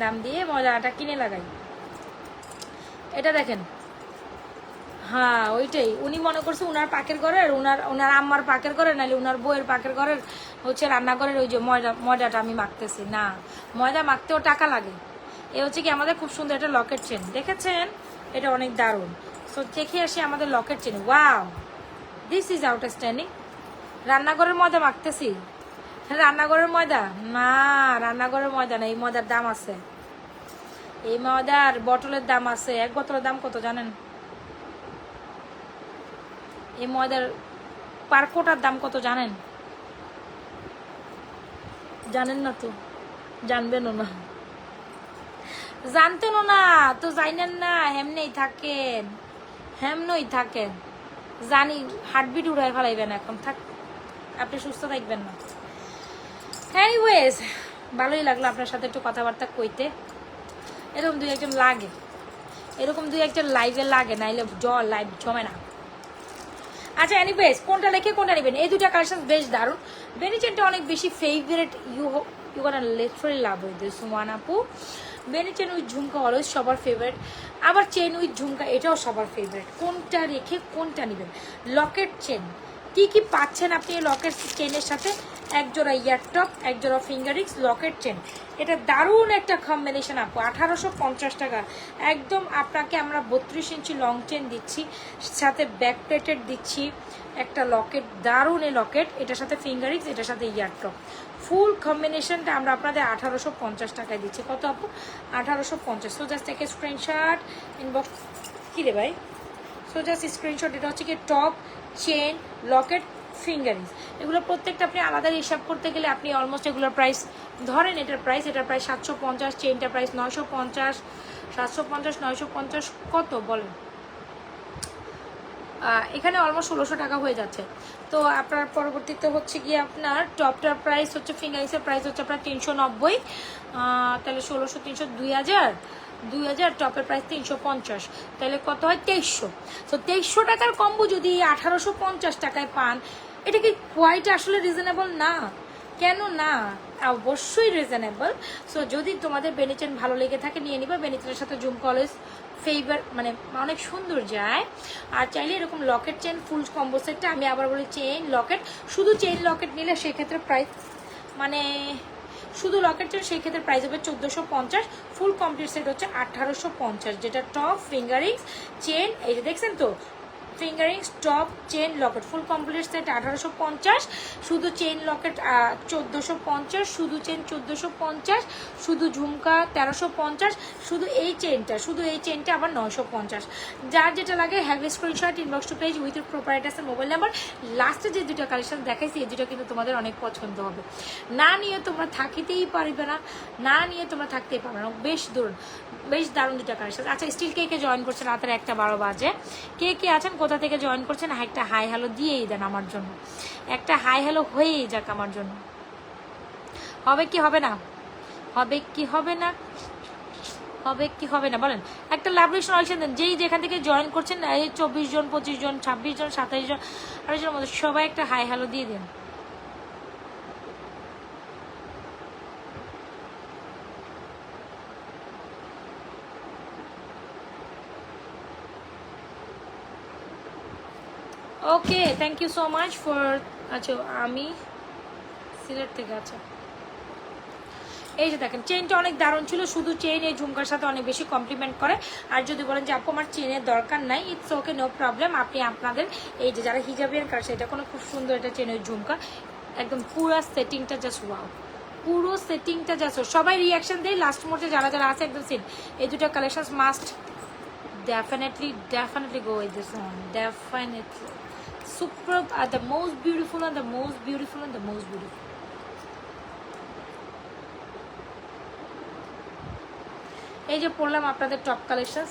দাম দিয়ে ময়দা আটা কিনে লাগাই। এটা দেখেন, হ্যাঁ ওইটাই। উনি মনে করছে উনার পাকের ঘরের, উনার আম্মার পাকের ঘরের, নাহলে উনার বউয়ের পাকের ঘরের হচ্ছে রান্নাঘরের ওই যে ময়দাটা আমি মাখতেছি না। ময়দা মাখতেও টাকা লাগে। এ হচ্ছে কি আমাদের খুব সুন্দর একটা লকেট চেন, দেখেছেন? এটা অনেক দারুণ। সো দেখে আসি আমাদের Locket chain. Wow, this is outstanding. রান্নাঘরের ময়দা মাখতেছি, রান্নাঘরের ময়দা না, রান্নাঘরের ময়দা না। এই ময়দার দাম আছে, এই ময়দার বটলের দাম আছে। এক বোতলের দাম কত জানেন? এই ময়দার পার কোটার দাম কত জানেন? জানেন না তো, জানবেনও না, জানতেনও না তো জানেন না। হেমনেই থাকেন, হেমনই থাকেন। জানি হার্টবিট উড়াই ফেলাইবেন এখন, থাক, আপনি সুস্থ থাকবেন না। এনিওয়েজ, ভালোই লাগলো আপনার সাথে একটু কথাবার্তা কইতে। এরকম দুই একজন লাগে, এরকম দুই একজন লাইভে লাগে, নাইলে লাইভ জমে না। আচ্ছা, এনিওয়েজ, কোনটা লেখে কোনটা নেবেন? এই দুটা কালেকশন বেশ দারুণ। বেনিচেনটা অনেক বেশি favourite, you gonna literally love with this one আপু। বেনিচেন উইথ ঝুমকা অলওয়েজ সবার ফেভারিট, আবার চেন উইথ ঝুমকা এটাও সবার ফেভারিট। কোনটা রেখে কোনটা নেবেন? লকেট চেন কি কি পাচ্ছেন আপনি এই লকেট চেনের সাথে? এক জোড়া ইয়ার টপ, এক জোড়া ফিঙ্গারিংস, লকেট চেন। এটা দারুণ একটা কম্বিনেশন আপু, 1850 টাকা। একদম আপনাকে আমরা 32 ইঞ্চি লং চেন দিচ্ছি, সাথে ব্যাক প্লেটেড দিচ্ছি একটা লকেট, দারুণ এই লকেট, এটার সাথে ফিঙ্গারিংস, এটার সাথে ইয়ার টপ। ফুল কম্বিনেশনটা আমরা আপনাদের 1850 টাকায় দিচ্ছি। কত আপু? 1850। সো জাস্ট থেকে স্ক্রিনশট, ইনবক্স। কী রে ভাই? So just screenshot. এটা হচ্ছে কি টপ, চেন, লকেট, ফিঙ্গারিংস। এগুলো প্রত্যেকটা আপনি আলাদা হিসাব করতে গেলে আপনি অলমোস্ট এগুলোর প্রাইস ধরেন, এটার প্রাইস 750, চেনটার প্রাইস 950, 750, 950 কত বলেন, এখানে অলমোস্ট 1600 টাকা হয়ে যাচ্ছে। তো আপনার পরবর্তীতে হচ্ছে গিয়ে আপনার টপটার প্রাইস হচ্ছে, ফিঙ্গারিংসের প্রাইস হচ্ছে আপনার 390, তাহলে 1600, 300, 2000, টপের প্রাইস 350, তাহলে কত হয়? 2300। তো 2300 টাকার কম্বো যদি 1850 টাকায় পান, এটা কি কোয়াইট আসলে রিজনেবল না? কেন না? অবশ্যই রিজনেবল। সো যদি তোমাদের বেনিচেন ভালো লেগে থাকে নিয়ে নিবা। বেনিচেনের সাথে জুম কলেজ ফেভার মানে অনেক সুন্দর যায়। আর চাইলে এরকম লকেট চেন ফুল কম্বো সেটটা, আমি আবার বলি চেন লকেট, শুধু চেন লকেট নিলে সেক্ষেত্রে প্রাইস মানে শুধু লকেট চেন সেই ক্ষেত্রে প্রাইস হবে 1450, ফুল কমপ্লিট সেট হচ্ছে 1850, যেটা টপ, ফিঙ্গারিংস, চেন, এই যে দেখছেন তো, fingerings, top, chain, Locket, full complete set 1850, শুধু চেন লকেট 1450, শুধু চেন 1450, শুধু ঝুমকা 1350, শুধু এই চেনটা আবার 950। যার যেটা লাগে have a screenshot, inbox to page with প্রোপাইটার্সের মোবাইল নাম্বার। লাস্টে যে দুটো কালেকশন দেখাইছি এই দুটো কিন্তু তোমাদের অনেক পছন্দ হবে। না নিয়ে তোমরা থাকিতেই পারবে না, না নিয়ে তোমরা থাকতেই পারবে না। বেশ দারুণ দুটো কালেকশন। আচ্ছা, স্টিল কে জয়েন করছেন রাতের 1:12 বাজে? কে আছেন, কোথা থেকে জয়েন করছেন? একটা হাই হ্যালো দিয়েই দেন আমার জন্য, একটা হাই হ্যালো হয়েই যাক আমার জন্য। হবে কি হবে না? হবে কি হবে না? হবে কি হবে না বলেন? একটা লাভরেশন অপশন দেন। যেই যেখান থেকে জয়েন করছেন, এই 24 জন, 25 জন, 26 জন, 27 জন, 28 জনের মধ্যে সবাই একটা হাই হ্যালো দিয়ে দেন। Okay, thank you so much for. আচ্ছা, আমি সিলেট থেকে। আচ্ছা, এই যে দেখেন চেনটা অনেক দারুণ ছিল, শুধু চেন এই ঝুমকার সাথে অনেক বেশি কমপ্লিমেন্ট করে। আর যদি বলেন যে আপু আমার চেনের দরকার নাই, ইটস ওকে, নো প্রবলেম। আপনি আপনাদের এই যে যারা হিজাবিয়ান কার, সেটা কোনো খুব সুন্দর এটা চেনের ঝুমকা, একদম পুরো সেটিংটা জাস্ট ওয়াও, পুরো সেটিংটা জাস্ট। সবাই রিয়াকশন দেয় লাস্ট মুহূর্তে, যারা যারা আছে একদম সিন। এই দুটো collection must definitely go with this one, definitely superb, are the most beautiful and the most beautiful and the most beautiful. এই যে পড়লাম আপনাদের টপ কালেকশন।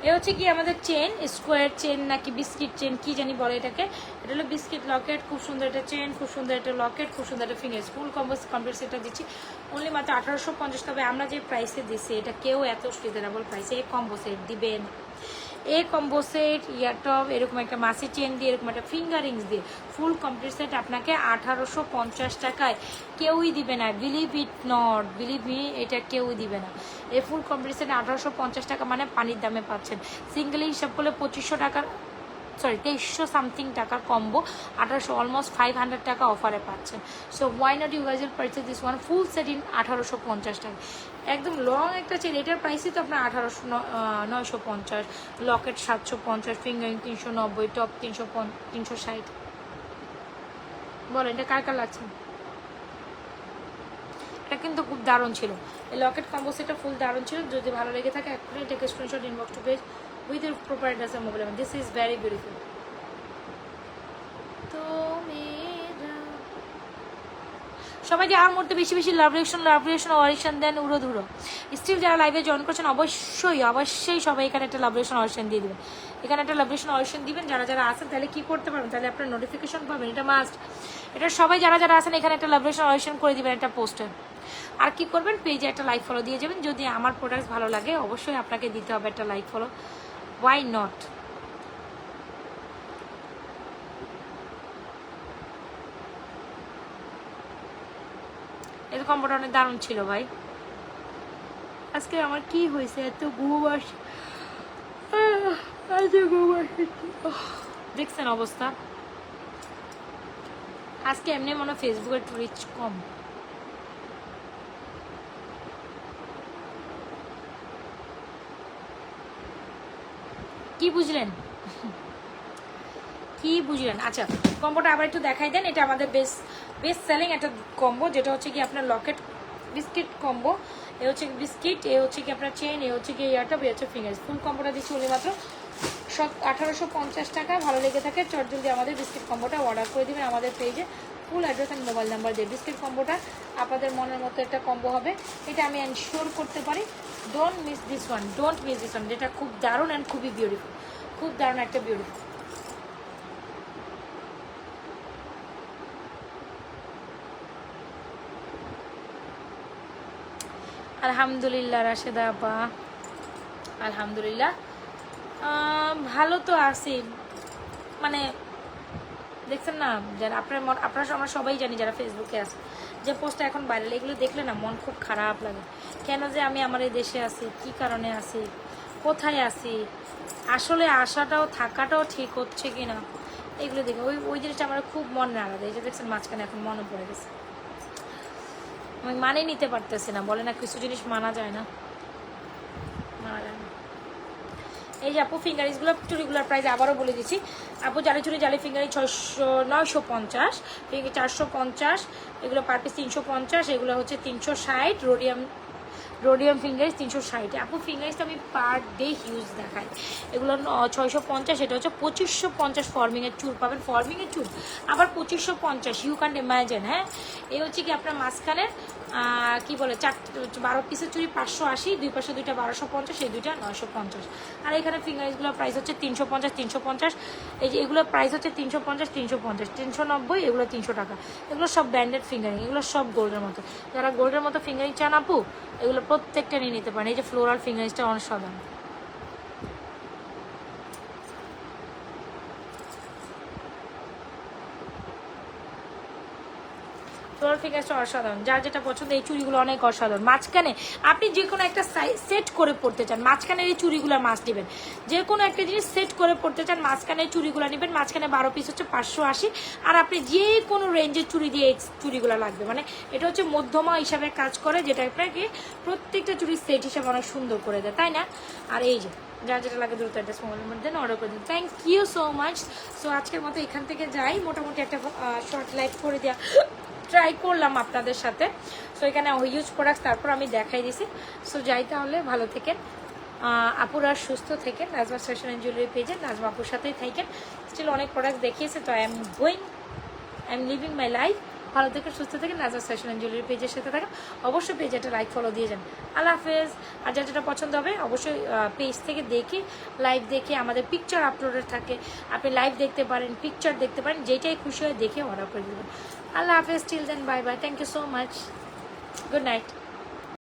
এ হচ্ছে কি আমাদের চেন, স্কোয়ার চেন নাকি বিস্কিট চেন কি জানি বলে এটাকে। এটা হলো বিস্কিট লকেট, খুব সুন্দর একটা চেন, খুব সুন্দর একটা লকেট, খুব সুন্দর একটা ফিঙ্গার, ফুল কমপ্লিট সেটটা দিচ্ছি অনলি মাত্র 1850। তবে আমরা যে প্রাইসে দিচ্ছি এটা কেউ এত রিজনেবল প্রাইসে এই কম্বো সেট দিবেন। এই কম্বো সেট, ইয়ারটপ, এরকম একটা মাসি চেন দিয়ে, এরকম একটা ফিঙ্গারিংস দিয়ে ফুল কমপ্লিট সেট আপনাকে 1850 টাকায় কেউই দিবে না। Believe it not, believe me, এটা কেউই দিবে না। এই ফুল কমপ্লিট সেট 1850 টাকা মানে পানির দামে পাচ্ছেন। সিঙ্গেলি হিসাব করলে 2500 টাকার, সরি 2300 সামথিং টাকার কম্বো 1800, অলমোস্ট 500 টাকা অফারে পাচ্ছেন। So why not you guys will purchase this one full set in 1850 টাকা। একদম লং একটা চেন, এটার প্রাইসই তো আপনার 950, লকেট 750, ফিঙ্গারিং 390, টপ 360। বলেন এটা কার কার লাগছে? এটা কিন্তু খুব দারুণ ছিল, এই লকেট কম্বো সেটটা ফুল দারুণ ছিল। যদি ভালো লেগে থাকে এক্ষুনি take screenshot, inbox to page with your proprietor's mobile. This is very beautiful. তো সবাই যে আর মুহূর্তে বেশি বেশি লাভ রিয়েকশন অরিশন দেন উড়ো ধুরো। স্টিল যারা লাইভে জয়েন করছেন অবশ্যই সবাই এখানে একটা লাভ রিয়েকশন অরিশন দিয়ে দেবেন। এখানে একটা লাভ রিয়েকশন অরিশন দিবেন যারা যারা আছেন, তাহলে কি করতে পারবেন, তাহলে আপনার নোটিফিকেশন পাবেন, এটা মাস্ট। এটা সবাই যারা যারা আছেন এখানে একটা লাভ রিয়েকশন অরিশন করে দিবেন একটা পোস্টার। আর কি করবেন, পেজে একটা লাইক ফলো দিয়ে যাবেন। যদি আমার প্রোডাক্ট ভালো লাগে অবশ্যই আপনাকে দিতে হবে একটা লাইক ফলো। Why not? এই কম্বোটা অনেক দারুণ ছিল ভাই। আজকে আমার কি হয়েছে, এত ঘুম আসে, দেখছেন অবস্থা। আজকে এমনি মনে হয় ফেসবুকের রিচ কম। কি বুঝলেন? কি বুঝলেন? আচ্ছা, কম্বোটা আবার একটু দেখাই দেন। এটা আমাদের বেস্ট সেলিং একটা কম্বো, যেটা হচ্ছে কি আপনার লকেট বিস্কিট কম্বো। এ হচ্ছে বিস্কিট, এ হচ্ছে কি আপনার চেন, এ হচ্ছে কি ইয়ারটপ, এ হচ্ছে ফিঙ্গার্স। ফুল কম্বোটা দিচ্ছি উনি মাত্র 1850 টাকা। ভালো লেগে থাকে চট জলদি আমাদের বিস্কিট কম্বোটা অর্ডার করে দেবেন আমাদের পেজে। Full address and mobile number দিয়ে। বিস্কিট কম্বোটা আপনাদের মনের মতো একটা কম্বো হবে, এটা আমি এনশিওর করতে পারি। Don't miss this one, don't miss this one, যেটা খুব দারুণ অ্যান্ড খুবই বিউটিফুল, খুব দারুণ একটা বিউটিফুল। আলহামদুলিল্লাহ রাশেদা আপা, আলহামদুলিল্লাহ ভালো তো আছি। মানে দেখছেন না, যারা আপনারা আমরা সবাই জানি যারা ফেসবুকে আছে, যে পোস্টটা এখন ভাইরাল, এগুলো দেখলে না মন খুব খারাপ লাগে। কেন যে আমি আমার এই দেশে আছি, কি কারণে আছি, কোথায় আছি, আসলে আসাটাও থাকাটাও ঠিক হচ্ছে কি না, এগুলো দেখে ওই জিনিসটা আমার খুব মন নাড়া দেয়। এই যে দেখছেন মাঝখানে এখন মনে পড়ে গেছে, আমি মানে নিতে পারতেছি না। বলে না কিছু জিনিস মানা যায় না, মানা যায় না। এই যে আপু ফিঙ্গারিংসগুলো, চুড়িগুলোর প্রাইস আবারও বলে দিচ্ছি। আপু জালি চুড়ি জালি ফিঙ্গারিং 950, 450, এগুলো পার পিস 350, এগুলো হচ্ছে 360। Rhodium fingerings 360। আপু ফিঙ্গারিংসটা আমি পার ডে হিউজ দেখাই। এগুলো 650, এটা হচ্ছে 2550 ফর্মিংয়ের চুল পাবেন, ফর্মিংয়ের চুল আবার 2550, ইউ ক্যান ইমাজিন। হ্যাঁ, এই হচ্ছে কি আপনার মাঝখানে কি বলে 12 পিসের চুড়ি 580, দুই পাশে দুইটা 1250, এই দুইটা 950। আর এখানে ফিঙ্গারিংসগুলোর প্রাইস হচ্ছে 350, 350। এই যে এগুলোর প্রাইস হচ্ছে 350, 350, 390, এগুলো 300 টাকা। এগুলো সব ব্র্যান্ডেড ফিঙ্গারিং, এগুলো সব গোল্ডের মতো। যারা গোল্ডের মতো ফিঙ্গারিং চান আপু, এগুলো প্রত্যেকটা নিয়ে নিতে পারেন। এই যে ফ্লোরাল ফিঙ্গারিংসটা অসাধারণ, ফ্লোরাল ফিঙ্গারিংসটা অসাধারণ। যার যেটা পছন্দ, এই চুড়িগুলো অনেক অসাধারণ। মাঝখানে আপনি যে কোনো একটা সেট করে পড়তে চান, মাঝখানে এই চুড়িগুলো মাছ নেবেন। যে কোনো একটা জিনিস সেট করে পড়তে চান, মাঝখানে চুড়িগুলো নেবেন। মাঝখানে 12 পিস হচ্ছে 580। আর আপনি যে কোনো রেঞ্জের চুড়ি দিয়ে এই চুড়িগুলো লাগবে, মানে এটা হচ্ছে মধ্যমা হিসাবে কাজ করে, যেটা আপনাকে প্রত্যেকটা চুড়ির সেট হিসাবে অনেক সুন্দর করে দেয়, তাই না? আর এই যে যার যেটা লাগে দ্রুত অ্যাড্রেস মোবাইলের মধ্যে অর্ডার করে দিন। Thank you so much. So আজকের মতো এখান থেকে যাই, মোটামুটি একটা শর্ট লাইভ করে দেওয়া ট্রাই করলাম আপনাদের সাথে। সো এখানে হিউজ প্রোডাক্ট তারপর আমি দেখাই দিছি। সো যাই তাহলে, ভালো থেকেন আপুরা, সুস্থ থেকেন। নাজমা ফ্যাশন অ্যান্ড জুয়েলারি পেজে নাজমা আপুর সাথেই থাকেন। স্টিল অনেক প্রোডাক্ট দেখিয়েছে, তো I am leaving my life. ভালো থেকে সুস্থ থেকে নাজমা ফ্যাশন অ্যান্ড জুয়েলারি পেজের সাথে থাকেন। অবশ্যই পেজে একটা লাইক ফলো দিয়ে যান। আল্লাহ হাফেজ। আর যার যেটা পছন্দ হবে অবশ্যই পেজ থেকে দেখে, লাইভ দেখে, আমাদের পিকচার আপলোডেড থাকে, আপনি লাইভ দেখতে পারেন, পিকচার দেখতে পারেন, যেটাই খুশি হয় দেখে অর্ডার করে দেবেন। আল্লাহ হাফেজ, till then, bye bye, thank you so much, good night.